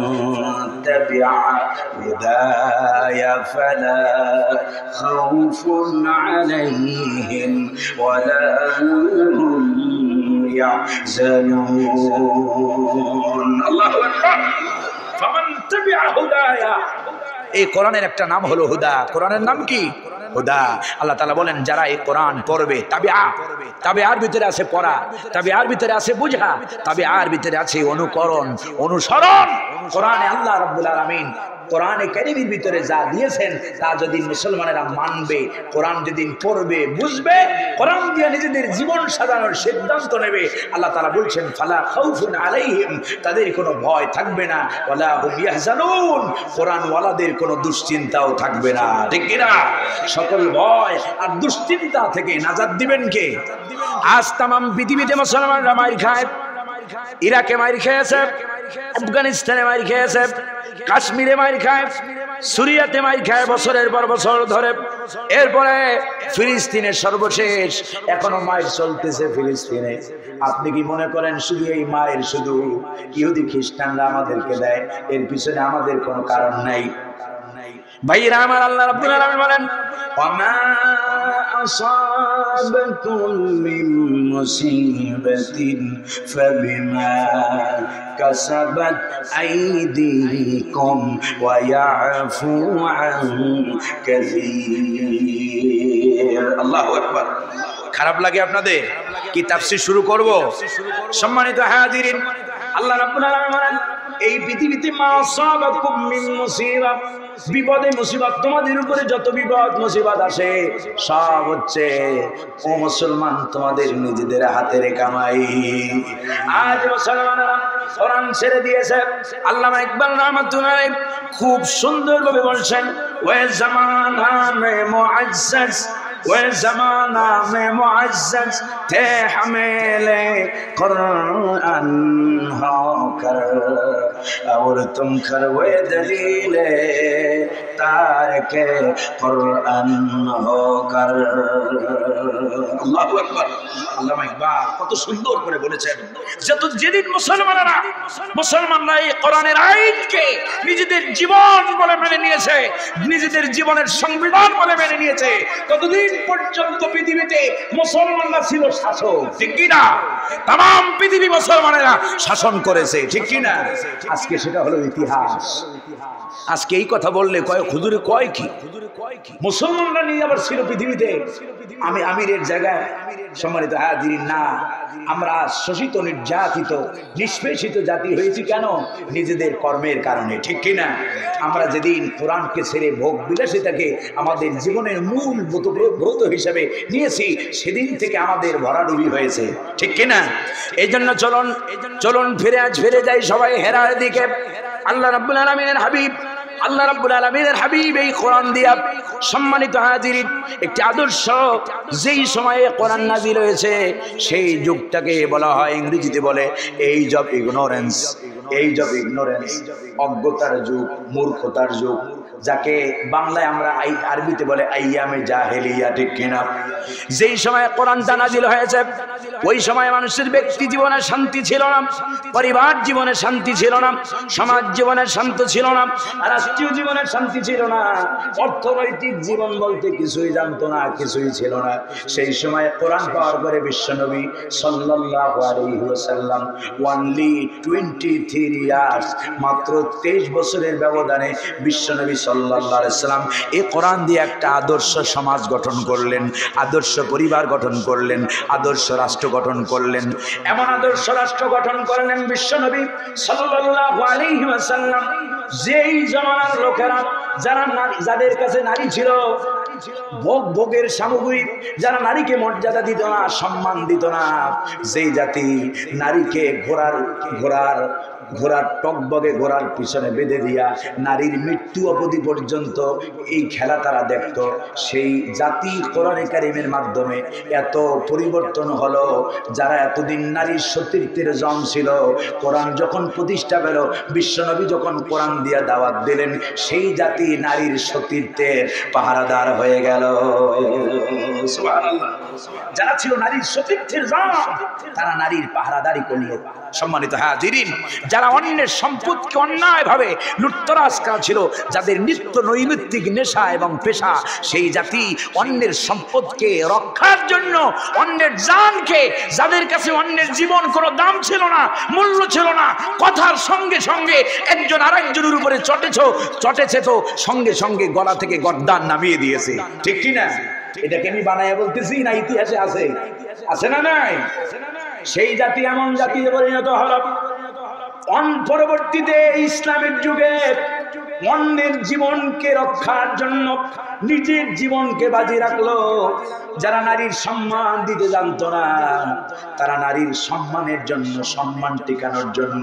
S1: তাবিআ হুদায়া ফালা খাউফুন আলাইহিম ওয়ালা হুম ইয়াহজানুন। আল্লাহু আকবার। ফামান তাবিআ হুদায়া, এই কোরআনের একটা নাম হলো হুদা। কোরআনের নাম কি? হুদা। আল্লাহ তাআলা বলেন যারা এই কোরআন পড়বে, তাবিআর ভিতরে আছে পড়া, তাবিআর ভিতরে আছে বুঝা, তাবিআর ভিতরে আছে অনুকরণ, অনুসরণ। কোরআনে আল্লাহ রাব্বুল আলামিন কোরআনে কারীমের ভিতরে যা দিয়েছেন তা যদি মুসলমানেরা মানবে, কোরআন যদি পড়বে, বুঝবে, কোরআন দিয়ে নিজেদের জীবন সাজানোর সিদ্ধান্ত নেবে, আল্লাহ তাআলা বলছেন ফালা খাউফুন আলাইহিম, তাদের কোনো ভয় থাকবে না, ওয়ালা হুম ইয়াহজানুন, কোরআন ওয়ালাদের কোনো দুশ্চিন্তাও থাকবে না। ঠিক কি না? সকল ভয় আর দুশ্চিন্তা থেকে নাজাত দিবেন কে? আজ তামাম পৃথিবীতে মুসলমানরা মাইর খায়। ইরাকে মাইর খেয়েছে, আফগানিস্তানে মাইর খেয়েছে, কাশ্মীরে মাইর খায়, সিরিয়াতে মাইর খায় বছরের পর বছর ধরে। এরপরে ফিলিস্তিনের সর্বশেষ এখনো মাইর চলতেছে ফিলিস্তিনে। আপনি কি মনে করেন শুধু এই মায়ের শুধু ইহুদি খ্রিস্টানরা আমাদেরকে দেয়, এর পিছনে আমাদের কোনো কারণ নাই? ভাইরা আমার, আল্লাহ রাব্বুল আলামিন বলেন ওয়ামা আসাবাকুম মিন মুসিবাতিন ফাবিমা কাসাবাত আইদিকুম ওয়া ইয়াফু আন কাসীর। আল্লাহু আকবার। খারাপ লাগে আপনাদের? কি তাফসীর শুরু করব? সম্মানিত হাজিরিন, আল্লাহ রাব্বুল আলামিন বলেন এই পৃথিবীতে মা আসাবাকুম মিন মুসিবা, বিপদে মুসিবত, তোমাদের উপরে যত বিপদ মুসিবত আসে সব হচ্ছে ও মুসলমান তোমাদের নিজেদের হাতের কামাই। আজ মুসলমানরা কোরআন ছেড়ে দিয়েছে। আল্লামা ইকবাল রাহমাতুল্লাহ আলাইহি খুব সুন্দরভাবে বলছেন ওয়া জামানা মে মুআজ্জাজ, ওয়া জামানা মে মুআজ্জাজ थे हमेले कुरान होकर और तुम खरवे दलीले तारके कुरान होकर। আল্লাহু আকবার। আল্লামা ইকবাল কত সুন্দর করে বলেছেন, যেদিন মুসলমানরা এই কোরআনের আইনকে নিজেদের জীবন বলে মেনে নিয়েছে, নিজেদের জীবনের সংবিধান বলে মেনে নিয়েছে, ততদিন পর্যন্ত পৃথিবীতে মুসলমানরা ছিল শাসক। ঠিক কি না? তাম পৃথিবী মুসলমানেরা শাসন করেছে। ঠিক কি না? আজকে সেটা হলো ইতিহাস। আজকে এই কথা বললে কয় হুজুরে কয় কি? মুসলমানরা নিয়ে আবার ছিল পৃথিবীতে। আমি আমিরের জায়গায় সম্মানিত হাজিরিন না, আমরা শোষিত, নির্যাতিত, নিষ্পেষিত জাতি হয়েছি কেন? নিজেদের কর্মের কারণে। ঠিক কিনা? আমরা যেদিন কোরআনকে ছেড়ে ভোগ বিলাসিতাকে আমাদের জীবনের মূল ব্রত হিসেবে নিয়েছি, সেদিন থেকে আমাদের ভরাডুবি হয়েছে। ঠিক কিনা? এই জন্য চলুন ফিরে যাই সবাই হেরার দিকে। আল্লাহ রাব্বুল আলামিনের হাবিব এই কোরআন দিয়া, সম্মানিত হাজিরিন, একটি আদর্শ যেই সময়ে কোরআন নাযিল হয়েছে সেই যুগটাকে বলা হয়, ইংরেজিতে বলে এজ অফ ইগনোরেন্স। অজ্ঞতার যুগ, মূর্খতার যুগ, যাকে বাংলায় আমরা আরবিতে বলে আইয়ামে জাহেলিয়া। ঠিক কিনা? যেই সময় কোরআনটা নাযিল হয়েছে ওই সময় মানুষের ব্যক্তি জীবনে শান্তি ছিল না, পরিবার জীবনে শান্তি ছিল না, সমাজ জীবনে শান্তি ছিল না, রাষ্ট্রীয় জীবনের শান্তি ছিল না, অর্থনৈতিক জীবন বলতে কিছুই জানতো না, কিছুই ছিল না। সেই সময় কোরআন পাওয়ার পরে বিশ্বনবী সাল্লাল্লাহু আলাইহি ওয়াসাল্লাম অনলি 23 ইয়ার্স, মাত্র 23 বছরের ব্যবধানে বিশ্বনবী সাল্লাল্লাহু আলাইহি ওয়াসাল্লাম এই কোরআন দিয়ে একটা আদর্শ সমাজ গঠন করলেন, আদর্শ পরিবার গঠন করলেন, আদর্শ রাষ্ট্র গঠন করলেন। এমন আদর্শ রাষ্ট্র গঠন করলেন বিশ্বনবী সাল্লাল্লাহু আলাইহি ওয়াসাল্লাম, যেই জামানার লোকেরা যাদের কাছে নারী ছিল ভোগের সামগ্রী, যারা নারীকে মর্যাদা দিত না, সম্মান দিত না, যেই জাতি নারীকে ঘোড়ার ঘোড়ার টকবগে ঘোড়ার পিছনে বেঁধে দিয়া নারীর মৃত্যু অবধি পর্যন্ত এই খেলা তারা দেখত। সেই জাতি কোরআনে কারিমের মাধ্যমে এত পরিবর্তন হলো। যারা এতদিন নারীর সতীর্থের জম ছিল, কোরআন যখন প্রতিষ্ঠা পেল, বিশ্বনবী যখন কোরআন দিয়া দাওয়াত দিলেন, সেই জাতি নারীর সতীর্থের পাহারাদার হয়ে গেল। সুবহানাল্লাহ। যারা ছিল নারীর সতীর্থের জম, তারা নারীর পাহারাদারি করল। সম্মানিত হাজিরিন, যারা অন্যের সম্পদকে অন্যায়ভাবে লুটতরাজ করা ছিল, যাদের নিত্য নৈমিত্তিক নেশা এবং পেশা, সেই জাতি অন্যের সম্পদকে রক্ষার জন্য, অন্যের জানকে, যাদের কাছে অন্যের জীবন কোনো দাম ছিল না, মূল্য ছিল না, কথার সঙ্গে সঙ্গে একজন আরেকজনের উপরে চটেছে তো সঙ্গে সঙ্গে গলা থেকে গর্দান নামিয়ে দিয়েছে। ঠিক কি না? এটাকে আমি বানায় বলতেছি না, ইতিহাসে আছে, আছে না নাই? সেই জাতি এমন জাতি পরিণত হল। পরবর্তীতে ইসলামের যুগে অন্যের জীবনকে রক্ষার জন্য নিজের জীবনকে বাজি রাখলো। যারা নারীর সম্মান দিতে জানতো না, তারা নারীর সম্মানের জন্য, সম্মান টিকানোর জন্য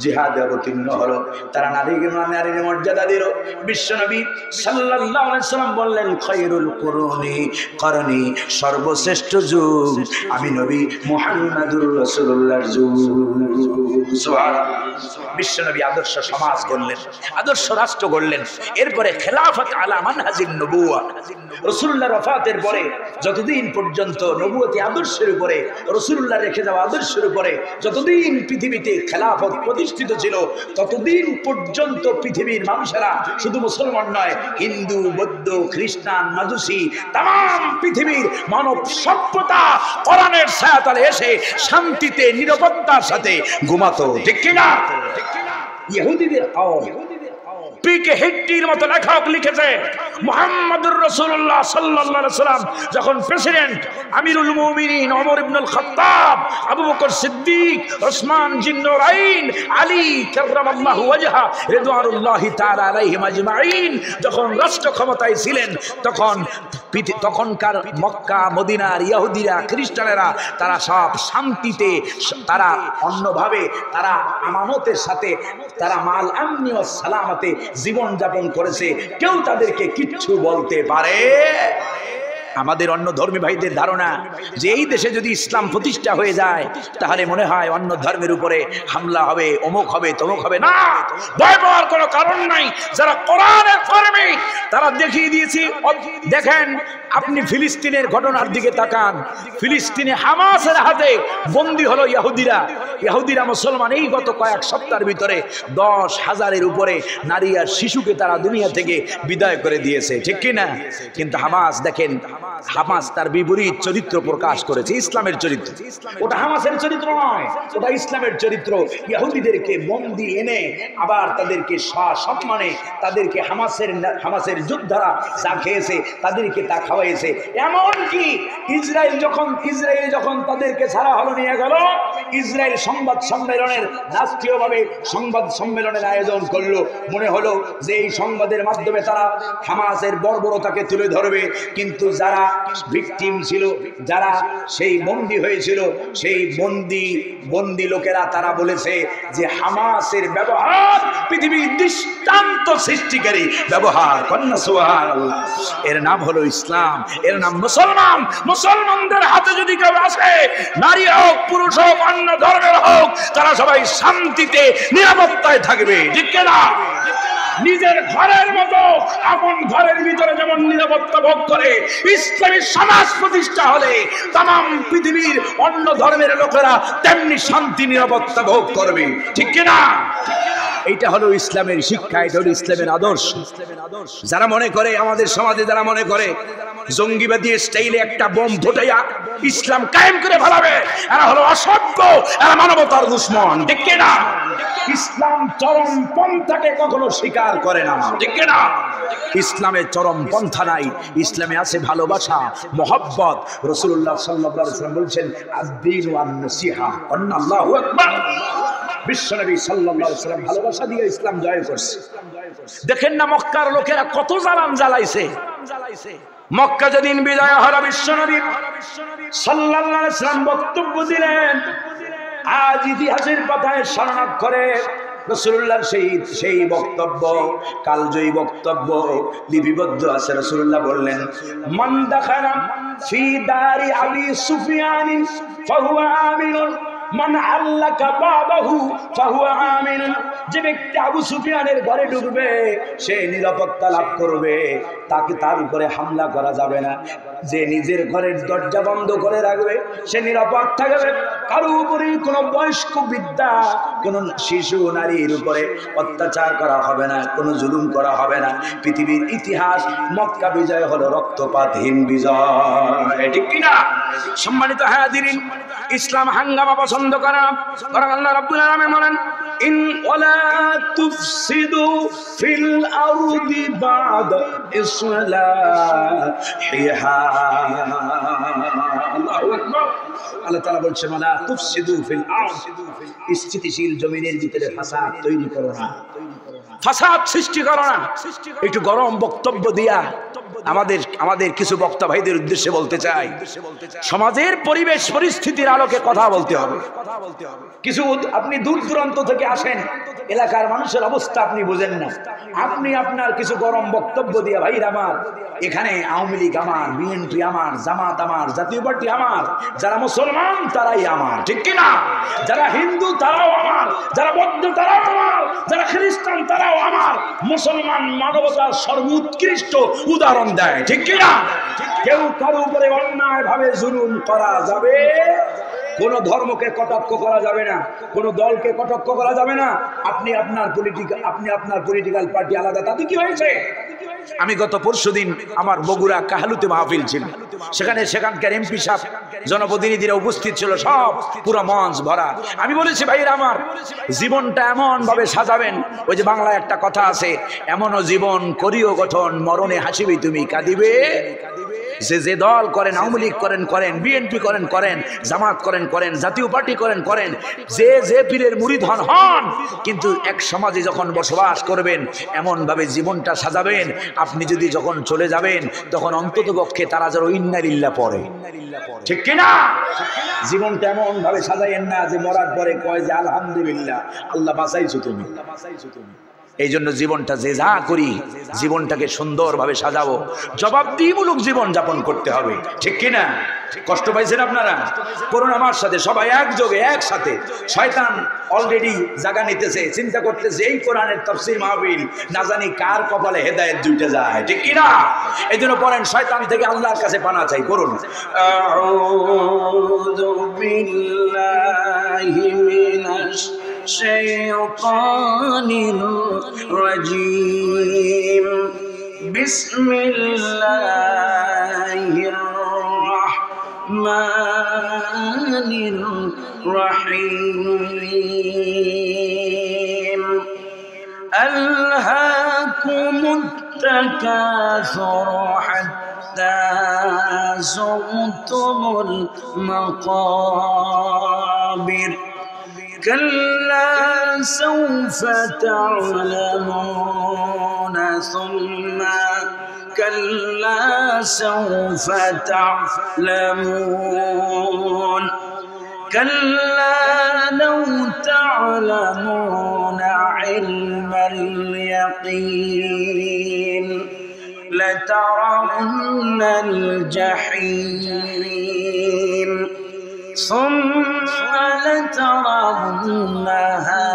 S1: জিহাদে অবতীর্ণ হলো। তারা নারীর মর্যাদা দিল। বিশ্বনবী সাল্লাল্লাহু আলাইহি সাল্লাম বললেন, খায়রুল করনি, সর্বশ্রেষ্ঠ যুগ আমি নবী মুহাম্মদুর রাসূলুল্লাহর যুগ। সুবহানাল্লাহ। বিশ্বনবী আদর্শ সমাজ গড়লেন, আদর্শ রাষ্ট্র গড়লেন। এরপরে খেলাফত আলা মানহাজিন নবুওয়া, রাসূলুল্লাহর ওফাতের পরে যতদিন পর্যন্ত নবুয়তি আদর্শের উপরে, রাসূলুল্লাহ রেখে যাওয়া আদর্শের উপরে যতদিন পৃথিবীতে খেলাফত প্রতিষ্ঠিত ছিল, ততদিন পর্যন্ত পৃথিবীর মানুষেরা শুধু মুসলমান নয়, হিন্দু, বৌদ্ধ, খ্রিস্টান, মাজুসি, তাম পৃথিবীর মানব সভ্যতা কোরআনের ছায়াতলে এসে শান্তিতে নিরাপত্তার সাথে ঘুমাতো। ঠিক কিনা? ইহুদিদের পিকে হিট্টির মতো লেখক লিখেছে, মুহাম্মদুর রাসূলুল্লাহ সাল্লাল্লাহু আলাইহি সাল্লাম যখন প্রেসিডেন্ট, আমিরুল মুমিনিন ওমর ইবনুল খাত্তাব, আবু বকর সিদ্দিক, ওসমান জিন্নুরাইন, আলী কাররামাল্লাহু ওয়াজহা রিদওয়ানুল্লাহি তাআলা আলাইহিম আজমাইন যখন রাষ্ট্র ক্ষমতায় ছিলেন, তখনকার মক্কা মদিনার ইহুদিরা, খ্রিস্টানেরা তারা সব শান্তিতে, তারা অন্যভাবে, তারা আমানতের সাথে, তারা মাল আমনি ও সালামতে জীবন যাপন করেছে। কেউ তাদেরকে কিচ্ছু বলতে পারে। আমাদের অন্য ধর্মী ভাইদের ধারণা যে এই দেশে যদি ইসলাম প্রতিষ্ঠা হয়ে যায়, তাহলে মনে হয় অন্য ধর্মের উপরে হামলা হবে, অমুক হবে, তমুক হবে। না, ভয় পাওয়ার কোনো কারণ নাই। যারা কোরআনের কর্মী, তারা দেখিয়ে দিয়েছি। দেখেন, আপনি ফিলিস্তিনের ঘটনার দিকে তাকান। ফিলিস্তিনে হামাসের হাতে বন্দী হলো ইহুদিরা মুসলমান। এই গত কয়েক সপ্তাহের ভিতরে 10,000-এর উপরে নারী আর শিশুকে তারা দুনিয়া থেকে বিদায় করে দিয়েছে। ঠিক কি না? কিন্তু হামাস, দেখেন, হামাস তার বিপরীত চরিত্র প্রকাশ করেছে, ইসলামের চরিত্র। ওটা হামাসের চরিত্র নয়, ওটা ইসলামের চরিত্র। ইহুদিদেরকে বন্দী এনে আবার তাদেরকে সম্মানে, তাদেরকে হামাসের যোদ্ধারা যা খেয়েছে তাদেরকে তা খাওয়াইছে। এমনকি ইসরায়েল যখন তাদেরকে ছাড়া হলো, নিয়ে গেল, ইসরায়েল সংবাদ সম্মেলনের, রাষ্ট্রীয়ভাবে সংবাদ সম্মেলনের আয়োজন করলো। মনে হলো যে এই সংবাদের মাধ্যমে তারা হামাসের বর্বরতাকে তুলে ধরবে। কিন্তু যারা ভিকটিম ছিল, যারা সেই বন্দী হয়েছিল, সেই বন্দী লোকেরা তারা বলেছে যে হামাসের ব্যবহার পৃথিবীর দৃষ্টান্ত সৃষ্টিকারী ব্যবহার। কন্যা সুবহানাল্লাহ। এর নাম হলো ইসলাম, এর নাম মুসলমান। মুসলমানদের হাতে যদি কেউ আসে, নারী হোক, পুরুষ হোক, অন্য ধর্মের হোক, তারা সবাই শান্তিতে নিরাপত্তায় থাকবে। ঠিক না? নিজের ঘরের মতো আপন ঘরের ভিতরে যেমন নিরাপত্তা ভোগ করে, ইসলামী সমাজ প্রতিষ্ঠা হলে তাম পৃথিবীর অন্য ধর্মের লোকেরা তেমনি শান্তি নিরাপত্তা ভোগ করবে। ঠিক কিনা? এইটা হলো ইসলামের শিক্ষা, এটা হলো ইসলামের আদর্শ। যারা মনে করে, আমাদের সমাজে যারা মনে করে জঙ্গিবাদী স্টাইলে একটা বোম ফোটাইয়া ইসলাম কায়েম করে ফেলাবে, এরা হলো অসভ্য, এরা মানবতার দুশমন। ঠিক কিনা? ইসলাম চরম পন্থাকে কখনো স্বীকার করে না। ঠিক কিনা? ইসলামের চরম পন্থা নাই। ইসলামে আছে ভালোবাসা, মহব্বত। রাসূলুল্লাহ সাল্লাল্লাহু আলাইহি ওয়াসাল্লাম বলেছেন, আদ-দীনু আন-নাসিহা। আল্লাহু আকবার। বিশ্বনবী সাল্লাল্লাহু আলাইহি ওয়াসাল্লাম ভালোবাসা দিয়ে ইসলাম জয় করছে। দেখেন না, মক্কার লোকেরা কত জ্বালান জ্বালাইছে। মক্কা যেদিন বিজয় হলো, বিশ্বনবী সাল্লাল্লাহু আলাইহি ওয়াসাল্লাম বক্তব্য দিলেন। আজ ইতিহাসের পাতায় স্মরণাক্ষরে রাসূলুল্লাহর সেই বক্তব্য, কালজয়ী বক্তব্য লিপিবদ্ধ আছে। রাসূলুল্লাহ বললেন, মান দাখালা ফি দারি আবি সুফিয়ান ফাহুয়া আমিনুন, মান আল্লাকা বাবাহু ফাহুয়া আমিনুন। যে ব্যক্তি আবু সুফিয়ানের ঘরে ঢুকবে সে নিরাপত্তা লাভ করবে, তার উপরে হামলা করা যাবে না। যে নিজের ঘরের দরজা বন্ধ করে রাখবে সে নিরাপদ থাকবে। কারো উপরে কোনো বয়স্ক বৃদ্ধা, কোনো শিশু নারীর উপরে অত্যাচার করা হবে না, কোনো জুলুম করা হবে না। পৃথিবীর ইতিহাস মক্কা বিজয় হলো রক্তপাতহীন বিজয়, ঠিক কিনা? সম্মানিত হাজিরিন, ইসলাম হাঙ্গামা পছন্দ করে না। কারণ আল্লাহ রাব্বুল আলামিন বলেন, ইন ওয়ালা তুফসিদু ফিল আরদি বাদা ইসলাহিহা। আল্লাহু আকবার। আল্লাহ তাআলা বলছেন, ওয়ালা তুফসিদু ফিল আরদ, স্থিতিশীল জমিনের ভিতরে ফাসাদ তৈরি করো না, ফাসাদ সৃষ্টি করো না। একটু গরম বক্তব্য দিয়া আমাদের কিছু বক্তা ভাইদের উদ্দেশ্যে বলতে চাই, সমাজের পরিবেশ পরিস্থিতির আলোকে কথা বলতে হবে। কিছু আপনি দূর দূরান্ত থেকে আসেন, এলাকার মানুষের অবস্থা আপনি বুঝেন না, আপনি আপনার কিছু গরম বক্তব্য দিয়ে, ভাইরা আমার, এখানে আওয়ামী লীগ আমার, বিএনপি আমার, জামাত আমার, জাতীয় পার্টি আমার, যারা মুসলমান তারাই আমার, ঠিক কিনা? যারা হিন্দু তারাও আমার, যারা বৌদ্ধ তারাও আমার, যারা খ্রিস্টান তারাও আমার। মুসলমান মানবতার সর্বোৎকৃষ্ট উদাহরণ দেয়, ঠিক কিনা? কেউ কারো উপরে অন্যায় ভাবে জুলুম করা যাবে, কোন ধর্মকে কটাক্ষ করা যাবে না, কোন দলকে কটাক্ষ করা যাবে না। আপনি আপনার পলিটিক্যাল পার্টি আলাদা, তাতে কি হয়েছে? আমি গত পরশুদিন আমার বগুড়া কাহালুতে মাহফিল ছিল, সেখানকার এমপি সাহেব, জনপ্রতিনিধিরা উপস্থিত ছিল, সব পুরো মঞ্চ ভরা। আমি বলেছি, ভাইরা আমার, জীবনটা এমন ভাবে সাজাবেন, ওই যে বাংলায় একটা কথা আছে, এমনও জীবন করিও গঠন, মরণে হাসিবি তুমি কাঁদিবে। যে দল করেন, আওয়ামী লীগ করেন, বিএনপি করেন, জামাত করেন, জাতীয় পার্টি করেন, যে পীরের মুরিদ হন, কিন্তু এক সমাজে যখন বসবাস করবেন এমন ভাবে জীবনটা সাজাবেন, আপনি যদি যখন চলে যাবেন তখন অন্তত পক্ষে তারা যেন ইন্না লিল্লাহ পড়ে, ঠিক কিনা? জীবনটা এমন ভাবে সাজাইয়েন না যে মরার পরে কয় যে আলহামদুলিল্লাহ, আল্লাহ বাঁচাইছো তুমি। এই জন্য জীবনটা যে যা করি, জীবনটাকে সুন্দরভাবে সাজাবো, জবাবদিহিমূলক জীবন যাপন করতে হবে, ঠিক কিনা? কষ্ট পাইছেন আপনারা? করুন আমার সাথে, সবাই একযোগে একসাথে। শয়তান অলরেডি জায়গা নিতেছে, চিন্তা করতেছে এই কোরআনের তাফসীর মাহফিল না জানি কার কপালে হেদায়েত জুটে যায়, ঠিক কিনা? এই জন্য পড়েন, শয়তান থেকে আল্লাহর কাছে পানা চাই। করুন, আউযু বিল্লাহি মিনাশ শাইতানির রাজীম, বিসমিল্লাহির রাহমানির রহিম। আলহাকুমুত তাকাসুর হাত্তা যুরতুমুল মাকাবির, كلا سوف تعلمون ثم كلا سوف تعلمون كلا لو تعلمون علم اليقين لترون الجحيم ثم لترونها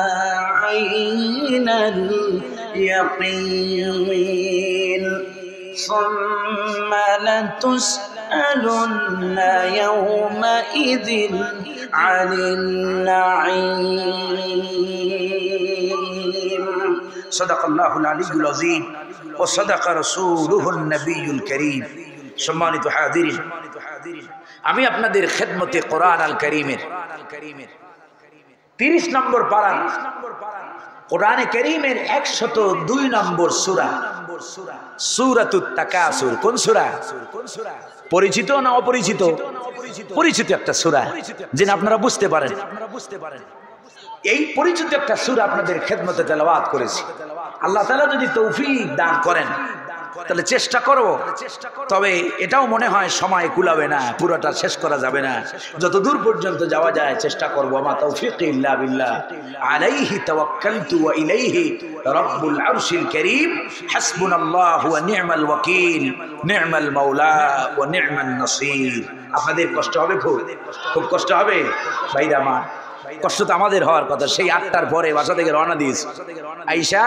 S1: عين اليقين ثم لتسألن يومئذ عن النعيم. صدق الله العلي العظيم وصدق رسوله النبي الكريم. সম্মানিত হাজিরিন, আমি আপনাদের খেদমতে কোরআন আল কারীমের 30 নম্বর পারা, কোরআনে কারীমের 102 নম্বর সূরা, সূরাতুত তাকাসুর। কোন সূরা? পরিচিত না অপরিচিত? পরিচিত একটা সূরা, যেন আপনারা বুঝতে পারেন। এই পরিচিত একটা সূরা আপনাদের খেদমতে তেলাওয়াত করেছি। আল্লাহ তাআলা যদি তৌফিক দান করেন, তাহলে চেষ্টা করো। তবে এটাও মনে হয় সময় কুলাবে না, পুরোটা শেষ করা যাবে না। যতদূর পর্যন্ত যাওয়া যায় চেষ্টা করবো। মা তাওফীকি ইল্লা বিল্লাহ, আলাইহি তাওয়াক্কালতু ওয়া ইলাইহি রাব্বুল আরশিল কারীম, হাসবুনাল্লাহু ওয়া নি'মাল ওয়াকিল, নি'মাল মাওলা ওয়া নি'মান নাসির। আপনাদের কষ্ট হবে, খুব কষ্ট হবে ভাইরা আমার। কষ্ট তো আমাদের হওয়ার কথা। সেই 8টার পরে বাসা থেকে রওনা দিস, আইসা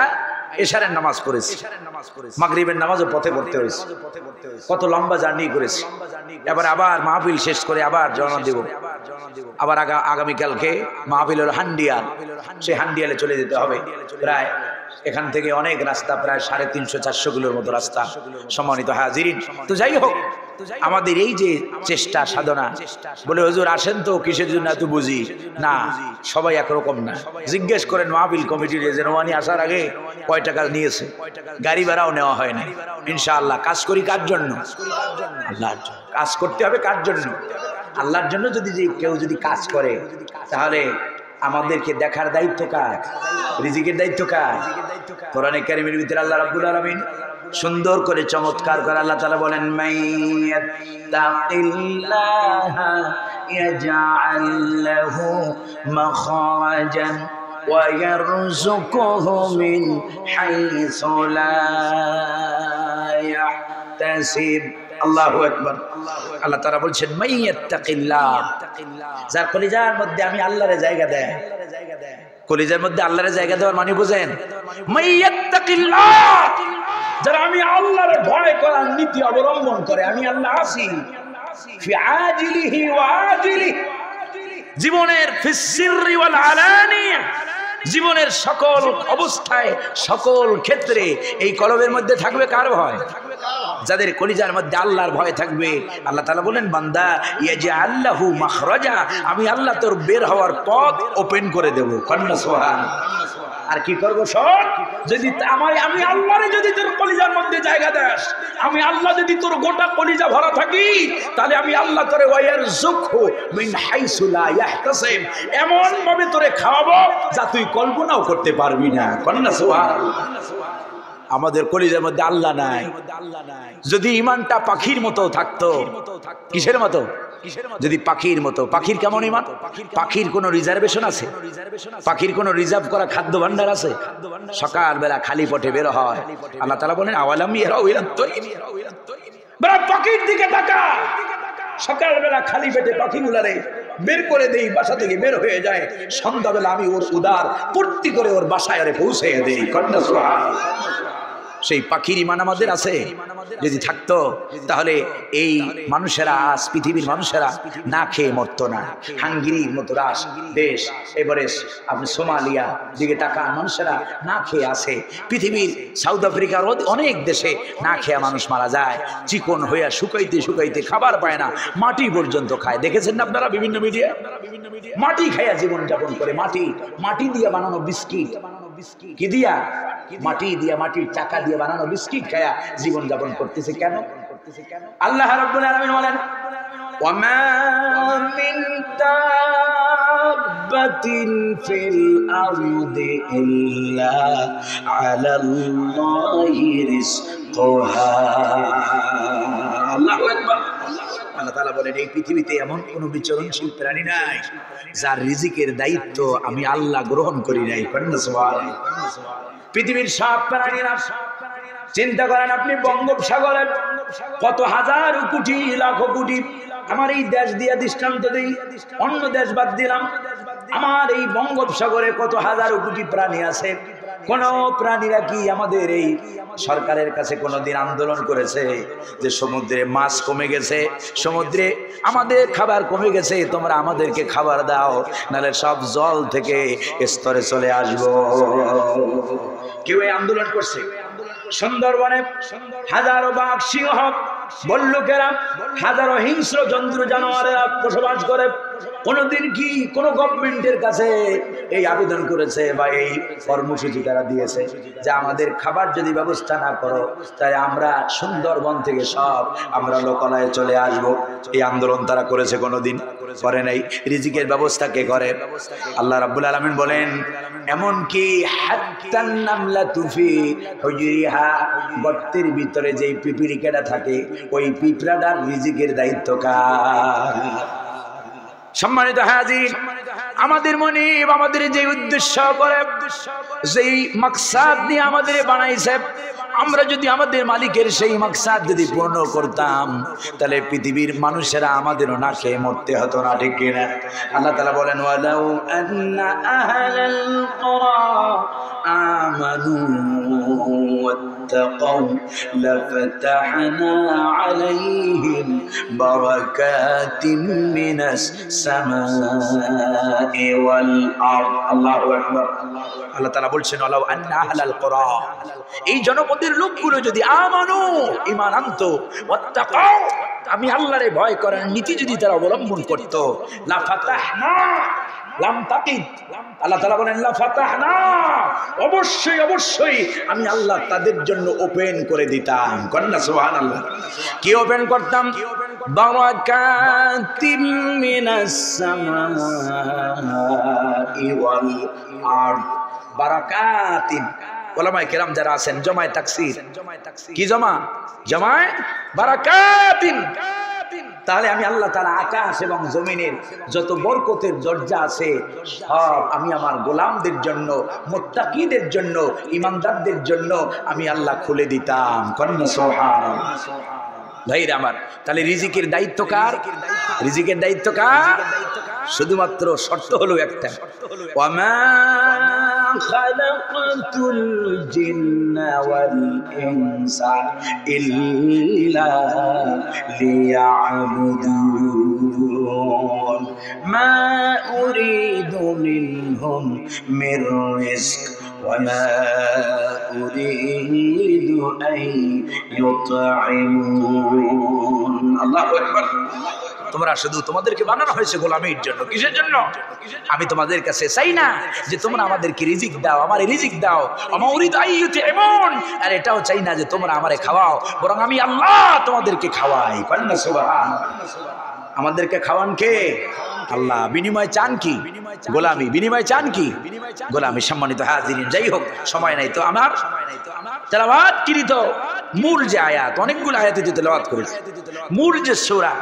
S1: এশারের নামাজ পড়েছি, মাগরিবের নামাজও পথে পড়তে হয়েছে, কত লম্বা জার্নি করেছি। এবার আবার মাহফিল শেষ করে আবার রওনা দেব। আবার আগামীকালকে মাহফিল হলো হান্ডিয়াল, সেই হান্ডিয়ালে চলে যেতে হবে। প্রায় এখান থেকে অনেক রাস্তা, প্রায় 350-400 কিলোর মতো রাস্তা। সম্মানিত হাজিরিন, তো যাই হোক, আমাদের এই যে চেষ্টা সাধনা, বলে হুজুর আসেন তো কিসের জন্য এত বুঝি না, সবাই একরকম না। জিজ্ঞেস করেন মাহফিল কমিটির যে নোমানি আসার আগে কয় টাকা নিয়েছে, গাড়ি ভাড়াও নেওয়া হয় না। ইনশাআল্লাহ কাজ করি কার জন্য? আল্লাহর জন্য। কাজ করতে হবে কার জন্য? আল্লাহর জন্য। যদি কেউ যদি কাজ করে, তাহলে আমাদেরকে দেখার দায়িত্ব কার? রিজিকের দায়িত্ব কার? কোরআনে কারীমের ভিতরে আল্লাহ রাব্বুল আলামিন সুন্দর করে চমৎকার করে আল্লাহ তাআলা বলেন, মাইয়াত্তাকিল্লাহা ইয়াজআল লাহু মাখরাজান ওয়া ইয়ারযুকুহু মিন হাইসু লা ইয়াহতাসিব। আল্লাহু আকবার। আল্লাহ তাআলা বলছেন, মাইয়াত্তাকিল্লাহ, যার কলিজার মধ্যে আমি আল্লাহরে জায়গা দেয়। কলিজার মধ্যে আল্লাহরে জায়গা দেওয়ার মানে বুঝেন? মাইয়াত্তাকিল্লাহ, যারা আমি আল্লাহরে ভয় করার নীতি অবলম্বন করে, আমি আল্লাহ আছি ফি আজিলিহি ওয়া আজিলিহি, জীবনের ফিস সিররি ওয়াল আলানিয়া, জীবনের সকল অবস্থায় সকল ক্ষেত্রে এই কলবের মধ্যে থাকবে কার ভয়? যাদের কলিজার মধ্যে আল্লাহর ভয় থাকবে। আল্লাহ তাআলা বলেন, বান্দা ইয়াজআল লাহু মাখরাজা, আমি আল্লাহ তোর বের হওয়ার পথ ওপেন করে দেব। কন্না সুবহানাল্লাহ। আর কি করব? শোন, যদি আমি আল্লাহরে যদি তোর কলিজার মধ্যে জায়গা দেস, আমি আল্লাহ যদি তোর গোটা কলিজা ভরা থাকি, তাহলে আমি আল্লাহ তোরে ওয়ায়ারযুকহু মিন হাইসু লা ইয়াহতাসিব, এমন ভাবে তোরে খাওয়াবো যা তুই কল্পনাও করতে পারবি না। কন্না সুবহানাল্লাহ। আমাদের কলিজার মধ্যে আল্লাহ নাই। যদি ঈমানটা পাখির মতো থাকতো, কিসের মতো? যদি পাখির মতো। পাখির কেমন ঈমান? পাখির কোনো রিজার্ভেশন আছে? পাখির কোনো রিজার্ভ করা খাদ্য ভান্ডার আছে? সকালবেলা খালি পথে বের হয়। আল্লাহ তাআলা বলেন, আওয়ালাম ইয়ারাউ ইলাত তাইর, বড় পাখির দিকে তাকা। সকালবেলা খালি পেটে পাখিগুলারে বের করে দেই, বাসা থেকে বের হয়ে যায়। সন্ধ্যাবেলা আমি ওর উদার পূর্তি করে ওর বাসায় পৌঁছে দেই। কন্যা সুবহানাল্লাহ। সেই পাখির ঈমান আমাদের আছে। যদি থাকতো, তাহলে এই মানুষেরা, আজ পৃথিবীর মানুষেরা না খেয়ে মরতো না। হাঙ্গেরির মতো দেশ, এবারে আপনি সোমালিয়া দিকে তাকান, মানুষেরা না খেয়ে আছে। পৃথিবীর সাউথ আফ্রিকার অনেক দেশে না খেয়ে মানুষ মারা যায়। চিকন হইয়া শুকাইতে শুকাইতে খাবার পায় না, মাটি পর্যন্ত খায়। দেখেছেন না আপনারা বিভিন্ন মিডিয়া? মাটি খাইয়া জীবন যাপন করে। মাটি দিয়ে বানানো বিস্কিট, কি দিয়া? মাটি দিয়া, মাটির চাকা দিয়ে বানানো বিস্কিট খায়া জীবন যাপন করতেছে। কেন? আল্লাহ রাব্বুল আলামিন বলেন, ওয়ামা মিন দাব্বাতিন ফিল আরদি ইল্লা আলাল্লাহি রিজকুহা। আল্লাহু আকবার। আল্লাহ তাআলা বলেন, এই পৃথিবীতে এমন কোন বিচরণশীল প্রাণী নাই যার রিজিকের দায়িত্ব আমি আল্লাহ গ্রহণ করি নাই। সুবহানাল্লাহ। পৃথিবীর সব প্রাণীরা, চিন্তা করেন আপনি বঙ্গোপসাগরের কত হাজার কোটি লাখ কোটি, আমার এই দেশ দিয়ে দৃষ্টান্ত দেই, অন্য দেশ বাদ দিলাম, আমার এই বঙ্গোপসাগরে কত হাজার কোটি প্রাণী আছে। কোন প্রাণীরা কি আমাদের এই সরকারের কাছে কোনোদিন আন্দোলন করেছে যে সমুদ্রে মাছ কমে গেছে, সমুদ্রে আমাদের খাবার কমে গেছে, তোমরা আমাদেরকে খাবার দাও, নাহলে সব জল থেকে স্তরে চলে আসবো? কেউ এই আন্দোলন করছে? সুন্দরবনে হাজারো বাঘ, সিংহ, ভল্লুকেরা, হাজারো হিংস্র জন্তু জানোয়ারেরা বসবাস করে। কোনদিন কি কোন গভর্নমেন্টের কাছে এই আবেদন করেছে বা এই কর্মসূচি তারা দিয়েছে যে আমাদের খাবার যদি ব্যবস্থা না করো তাই আমরা সুন্দরবন থেকে সব আমরা লোকালয়ে চলে আসব? এই আন্দোলন তারা করেছে? কোনদিন করে নাই। রিজিকের ব্যবস্থা কে করে? আল্লাহ রাব্বুল আলামিন বলেন এমন কি হাত্তান নামলাতু ফি হুজরিহা, গর্তের ভিতরে যে পিঁপড়িকেটা থাকে ওই পিঁপড়াটার রিজিকের দায়িত্ব কার? সম্মানিত হাজির, আমাদের মনে আমাদের যে উদ্দেশ্য করে যেই মাকসাদ নিয়ে আমাদের বানাইছে, আমরা যদি আমাদের মালিকের সেই মাকসাদ যদি পূর্ণ করতাম তাহলে পৃথিবীর মানুষেরা আমাদেরও না খেয়ে মরতে হতো না, ঠিক কিনা? আল্লাহ তাআলা বলেন ওয়ালাউ আন্না আহলাল কুরা আমানু ওয়াত্তাকাউ লাফাতাহনা আলাইহিম বারাকাতিম মিনাস সামাই ওয়াল আরদ। আল্লাহু আকবার। আল্লাহ তাআলা বলছেন ওয়ালাউ আন্না আহলাল কুরা, এই জনপদের লোকগুলো যদি আমানু ঈমান আনতো, ওয়াত্তাকাউ আমি আল্লাহরে ভয় করার নীতি যদি তারা অবলম্বন করত, লা ফাতাহনা লাম তাকিদ, আল্লাহ তাআলা বলেন লা ফাতাহনা অবশ্যই অবশ্যই আমি আল্লাহ তাদের জন্য ওপেন করে দিতাম। কন্না সুবহানাল্লাহ। কি ওপেন করতাম? বারাকাতিম মিনাস সামাই ওয়াল আরদ। বারাকাতিন ওলামায়ে কেরাম যারা আছেন জমায়ে তাকসির, কি জমায়ে বারাকাতিন। তাহলে আমি আল্লাহ তাআলা আকাশ এবং জমিনের যত বরকতের দরজা আছে সব আমি আমার গোলামদের জন্য, মুত্তাকিদের জন্য, ঈমানদারদের জন্য আমি আল্লাহ খুলে দিতাম। কন্না সুবহানাল্লাহ। ভাইরা আমার, তাহলে রিজিকের দায়িত্ব কার? রিজিকের দায়িত্ব কার? শুধুমাত্র শর্ত হলো একটা, ওয়ামা খালাকাতুল জিন্না ওয়াল ইনসা ইল্লা লিয়াবুদুন মা উরিদু মিনহুম মির রিজক وما أريد أن يطعمون। الله أكبر। তোমরা শুধু তোমাদেরকে বানানো হয়েছে গোলামীর জন্য। কিসের জন্য? আমি তোমাদের কাছে চাই না যে তোমরা আমাদেরকে রিজিক দাও, আমার রিজিক দাও, আমা উরিদু আন ইউতিমুন, আর এটাও চাই না যে তোমরা আমারে খাওয়াও, বরং আমি আল্লাহ তোমাদেরকে খাওয়াই। কন্না সুবহানাল্লাহ। আমাদেরকে খাওয়ান কে? আল্লাহ। বিনিময় চান কি? গোলামি। বিনিময় চান কি? গোলামি। সম্মানিত হাজিরিন, যাই হোক সময় নাই তো আমার তেলাওয়াত কৃত মূল যে আয়াত, অনেকগুলো আয়াতে যে তেলাওয়াত করেছি, মূল যে সূরা,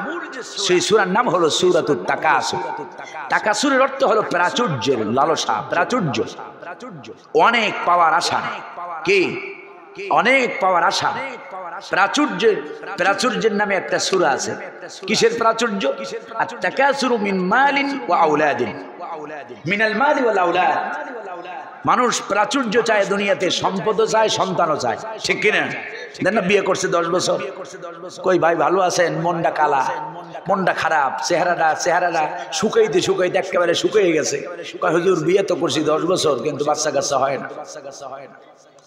S1: সেই সূরার নাম হলো সূরাতুত তাকাসুর। তাকাসুরের অর্থ হলো প্রাচুর্যের লালসা, প্রাচুর্য, অনেক পাওয়ার আশা। কি? অনেক পাওয়ার আশা। প্রাচুর্যের নামে একটা সূরা আছে। কিসের প্রাচুর্য? আত-তাকাসুরু মিন মালিন ওয়া আওলাদিন, মিনাল মালি ওয়াল আওলাদ। মানুষ প্রাচুর্য চায় দুনিয়াতে, সম্পদও চায়, সন্তানও চায়, ঠিক কিনা? দেন না, বিয়ে করছে 10 বছর, কই ভাই ভালো আছেন, মনটা কালা, মনটা খারাপ, চেহারাটা শুকাইতে শুকাইতে একেবারে শুকিয়ে গেছে। কয় হুজুর বিয়ে তো করছি 10 বছর কিন্তু বাচ্চা কাচ্চা হয় না।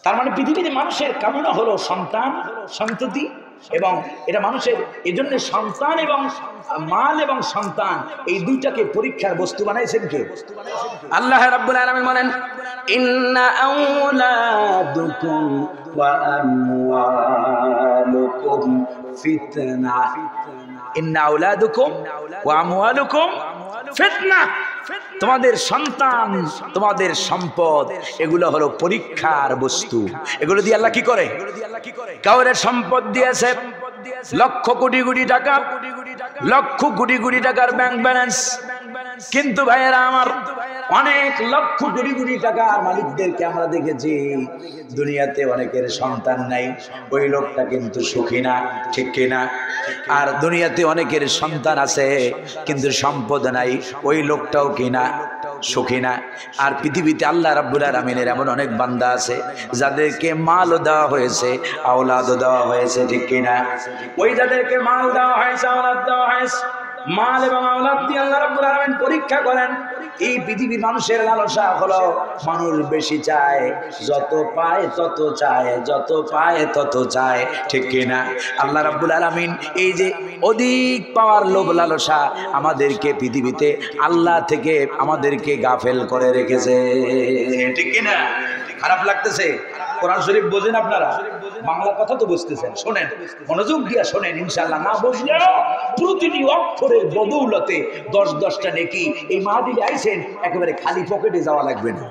S1: তার মানে পৃথিবীতে মানুষের কামনা হলো সন্তান, সন্ততি, এবং এটা মানুষের এজন্য সন্তান এবং মাল এবং সন্তান এই দুইটাকে পরীক্ষার বস্তু বানাইছেন কে? আল্লাহ রাব্বুল আলামিন বলেন ইন্না আওলাদুকুম ওয়া আমওয়ালুকুম ফিতনা। ইন্না আওলাদুকুম ওয়া আমওয়ালুকুম ফিতনা। তোমাদের সন্তান, তোমাদের সম্পদ, এগুলো হলো পরীক্ষার বস্তু। এগুলো দিয়ে আল্লাহ কি করে? কাউরে সম্পদ দিয়েছে লক্ষ কোটি কোটি টাকা, লক্ষ কোটি কোটি টাকার ব্যাংক ব্যালেন্স, কিন্তু ভাইয়েরা আমার অনেক লক্ষ কোটি কোটি টাকার মালিকদেরকে আমরা দেখেছি দুনিয়াতে অনেকের সন্তান নাই, ওই লোকটা কিন্তু সুখী না, ঠিক কিনা? আর দুনিয়াতে অনেকের সন্তান আছে কিন্তু সম্পদ নাই, ওই লোকটাও কিনা সুখী না। আর পৃথিবীতে আল্লাহ রাব্বুল আলামিনের এমন অনেক বান্দা আছে যাদেরকে মালও দেওয়া হয়েছে, আওলাদও দেওয়া হয়েছে, ঠিক কিনা? ওই যাদেরকে মাল দেওয়া হয়েছে, আওলাদ দেওয়া হয়েছে, মাল এবং আওলাদ দিয়ে আল্লাহ রাব্বুল আলামিন পরীক্ষা করেন। এই পৃথিবীর মানুষের লালসা হলো মানুষ বেশি চায়, যত পায় তত চায়, যত পায় তত চায়, ঠিক কিনা? আল্লাহ রাব্বুল আলামিন এই যে অধিক পাওয়ার লোভ লালসা আমাদেরকে পৃথিবীতে আল্লাহ থেকে আমাদেরকে গাফেল করে রেখেছে। ঠিক কিনা? খারাপ লাগতেছে? কোরআন শরীফ বোঝেন আপনারা? বাংলা কথা তো বুঝতেছেন, শোনেন, মনোযোগ দিয়া শোনেন। ইনশাআল্লাহ না বুঝলেও প্রতিটি অক্ষরের বদৌলতে 10-10টা নেকি এই মাহফিলে আইছেন, একেবারে খালি পকেটে যাওয়া লাগবে না,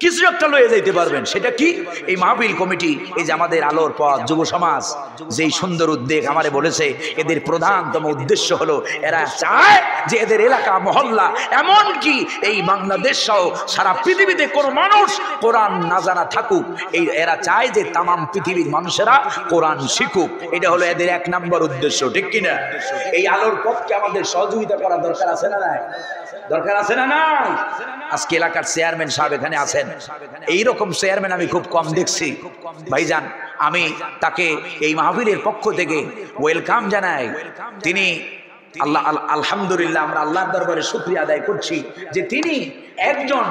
S1: কিছু একটা লয়ে যাইতে পারবেন। সেটা কি? এই মাহফিল কমিটি, এই যে আমাদের আলোর পথ যুব সমাজ, যেই সুন্দর উদ্যোগ আমারে বলেছে, এদের প্রধানতম উদ্দেশ্য হলো এরা চায় যে এদের এলাকা মহল্লা, এমনকি এই বাংলাদেশ সহ সারা পৃথিবীতে কোনো মানুষ কোরআন না জানা থাকুক, এই এরা চায় যে তামাম পৃথিবীর মানুষেরা কোরআন শিখুক। এটা হলো এদের 1 নম্বর উদ্দেশ্য। ঠিক কিনা? এই আলোর পথকে আমাদের সহযোগিতা করা দরকার আছে না নাই? দরকার আছে না নাই? আজকে এলাকার চেয়ারম্যান সাহেব এখানে আছেন, এইরকম চেয়ারম্যান আমি খুব কম দেখছি। ভাইজান, আমি তাকে এই মাহফিলের পক্ষ থেকে ওয়েলকাম জানাই। তিনি আলহামদুলিল্লাহ, আমরা আল্লাহর দরবারে শুকরিয়া আদায় করছি যে তিনি একজন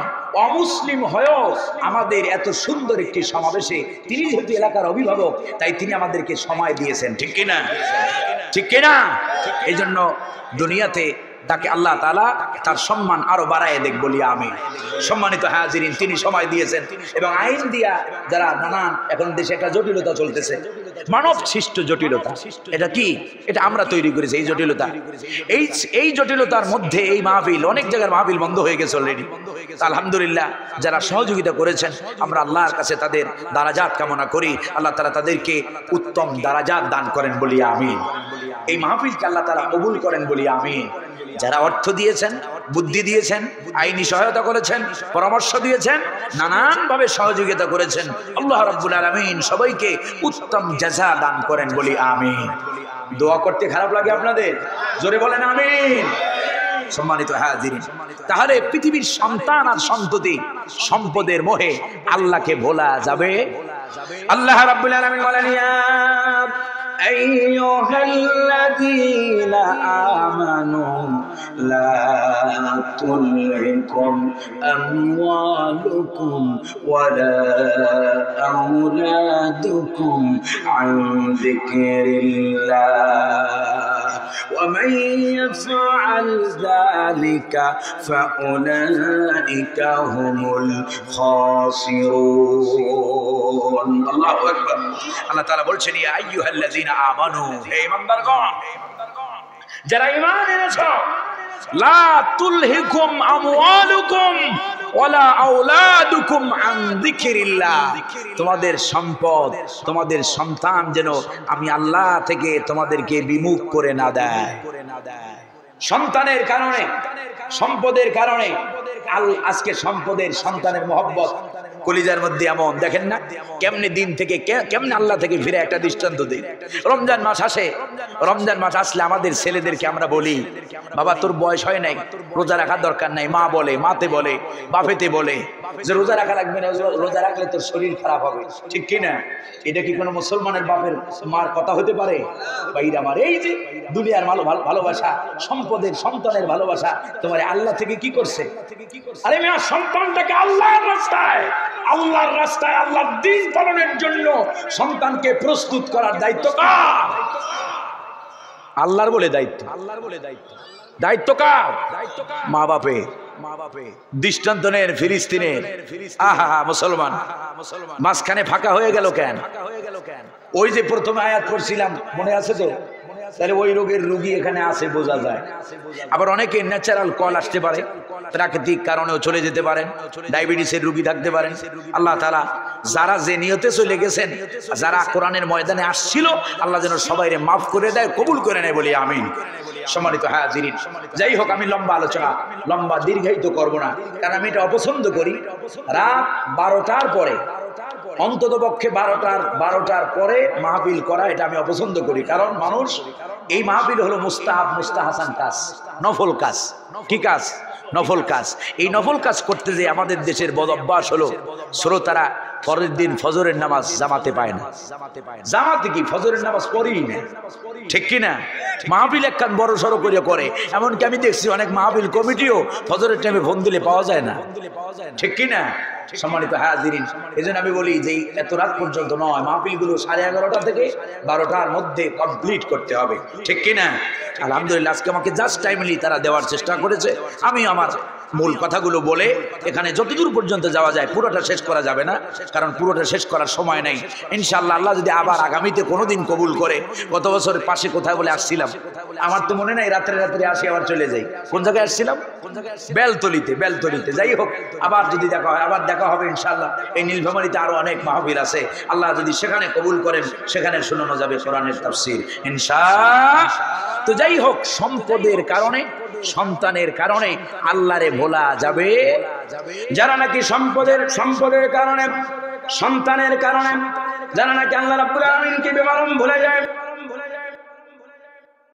S1: অমুসলিম হয়েও আমাদের এত সুন্দর একটি সমাবেশে, তিনি যেহেতু এলাকার অভিভাবক, তাই তিনি আমাদেরকে সময় দিয়েছেন। ঠিক কিনা? ঠিক কিনা? এই জন্য দুনিয়াতে তাকে আল্লাহ তাআলা তার সম্মান আরো বাড়ায় দেখ বলি আমি। সম্মানিত হাজিরিন, তিনি সময় দিয়েছেন এবং আইন দিয়া যারা নানান, এখন দেশে একটা জটিলতা চলতেছে, মানব সৃষ্ট জটিলতা। এটা কি? এটা আমরা তৈরি করেছি এই জটিলতা। এই জটিলতার মধ্যে এই মাহফিল, অনেক জায়গার মাহফিল বন্ধ হয়ে গেছে অলরেডি। আলহামদুলিল্লাহ, যারা সহযোগিতা করেছেন, আমরা আল্লাহর কাছে তাদের দারাজাত কামনা করি। আল্লাহ তাআলা তাদেরকে উত্তম দারাজাত দান করেন বলি আমিন। এই মাহফিলকে আল্লাহ তাআলা কবুল করেন বলি আমিন। যারা অর্থ দিয়েছেন, বুদ্ধি দিয়েছেন, আইনি সহায়তা করেছেন, পরামর্শ দিয়েছেন, নানানভাবে সহযোগিতা করেছেন, আল্লাহ রাব্বুল আলামিন সবাইকে উত্তম জাযা দান করেন বলি আমিন। দোয়া করতে খারাপ লাগে আপনাদের? জোরে বলেন আমিন। সম্মানিত হাজিরিন, তাহলে পৃথিবীর সন্তান আর সন্ততি সম্পদের মোহে আল্লাহকে ভোলা যাবে? আল্লাহ রাব্বুল আলামিন বলেন, ইয়া أيها الذين آمنوا لا تلهكم أموالكم ولا أولادكم عن ذكر الله ومن يفعل ذلك فأولئك هم الخاسرون. الله أكبر. الله تعالى বলছেন, ইয়া আইয়ুহাল্লাযীনা আমানু, হে ঈমানদারগণ, যারা ঈমান এনেছো, লা তুলহিকুম আমওয়ালুকুম ওয়ালা আওলাদুকুম আন যিকরিল্লাহ, তোমাদের সম্পদ, তোমাদের সন্তান যেন আমি আল্লাহ থেকে তোমাদেরকে বিমুখ করে না দেয়। সন্তানের কারণে, সম্পদের কারণে আজকে সম্পদের, সন্তানের মহব্বত কলিজার মধ্যে এমন, দেখেন না কেমনে দিন থেকে কেমনে আল্লাহ থেকে ফিরে। একটা দৃষ্টান্ত দিই, রমজান মাস আসে, রমজান মাস আসলে আমাদের ছেলেদেরকে আমরা বলি, বাবা তোর বয়স হয় নাই, রোজা রাখার দরকার নাই। মা বলে, মাতে বলে, বাপেতে বলে যে রোজা রাখা লাগবে না, রোজা রাখলে তোর শরীর খারাপ হবে। ঠিক কিনা? এটা কি কোনো মুসলমানের বাপের মার কথা হতে পারে? ভাইরা আমার, এই যে দুনিয়ার ভালোবাসা, সম্পদের, সন্তানের ভালোবাসা তোমার আল্লাহ থেকে কি করছে? আরে মেয়া, সন্তানটাকে আল্লাহর রাস্তায়, আল্লাহর রাস্তায়, আল্লাহর দ্বীন পালনের জন্য সন্তানকে প্রস্তুত করার দায়িত্ব কার? আল্লাহর বলে দায়িত্ব। আল্লাহর বলে দায়িত্ব। দায়িত্ব কার? মা বাপে। দৃষ্টান্ত নেন ফিলিস্তিনের। আহা, মুসলমান মাঝখানে ফাঁকা হয়ে গেল কেন? ওই যে প্রথমে আয়াত করছিলাম, মনে আছে তো? তাহলে ওই রোগের রোগী এখানে আছে বোঝা যায়। আবার অনেকে ন্যাচারাল কল আসতে পারে, প্রাকৃতিক কারণেও চলে যেতে পারেন, ডায়াবেটিসের রোগী থাকতে পারেন। আল্লাহ তাআলা যারা যে নিয়তে চলে গেছেন, যারা কোরআনের ময়দানে আসছিল, আল্লাহ যেন সবাইরে মাফ করে দেয়, কবুল করে নেয় বলি আমিন। সম্মানিত হাজিরিন, যাই হোক, আমি লম্বা আলোচনা, লম্বা দীর্ঘায়িত করব না, কারণ আমি এটা অপছন্দ করি। রাত 12টার পরে, অন্তত পক্ষে 12টার পরে মাহফিল করা, এটা আমি অপছন্দ করি। কারণ মানুষ, এই মাহফিল হলো মুস্তাহাসান কাজ, নফল কাজ। কি কাজ? নফল কাজ। এই নফল কাজ করতে যে আমাদের দেশের বদ অভ্যাস হলো, শ্রোতারা পরের দিন ফজরের নামাজ জামাতে পায় না। জামাতে কি? ফজরের নামাজ পড়েই না। ঠিক কিনা? মাহফিল একখান বড় সড়ো করে, এমনকি আমি দেখছি অনেক মাহফিল কমিটিও ফজরের টাইমে ফোন দিলে পাওয়া যায় না। ঠিক কিনা? সম্মানিত হাজিরিন, এজন্য আমি বলি যে এত রাত পর্যন্ত নয়, মাহফিলগুলো 11:30 থেকে 12টার মধ্যে কমপ্লিট করতে হবে, ঠিক কিনা? আলহামদুলিল্লাহ, আজকে আমাকে জাস্ট টাইমলি তারা দেওয়ার চেষ্টা করেছে। আমি আমার মূল কথাগুলো বলে এখানে যতদূর পর্যন্ত যাওয়া যায়, পুরোটা শেষ করা যাবে না, কারণ পুরোটা শেষ করার সময় নেই। ইনশাআল্লাহ আল্লাহ যদি আবার আগামীতে কোনোদিন কবুল করে, গত বছরের পাশে কোথায় বলে আসছিলাম, আমার তো মনে নাই, রাত্রে রাত্রে আসি আবার চলে যাই। কোন জায়গায় আসছিলাম? বেলতলিতে। যাই হোক, আবার যদি দেখা হয়, আবার দেখা হবে ইনশাআল্লাহ। এই নীলফামারীতে আরো অনেক মাহফিল আছে, আল্লাহ যদি সেখানে কবুল করেন, সেখানে শোনানো যাবে কোরআনের তাফসীর ইনশাআল্লাহ। তো যাই হোক, সম্পদের কারণে, সন্তানের কারণে আল্লাহরে ভোলা যাবে। যারা নাকি সম্পদের কারণে, সন্তানের কারণে, যারা নাকি আল্লাহ রাব্বুল আলামিনকে বেমালুম ভুলে যায়,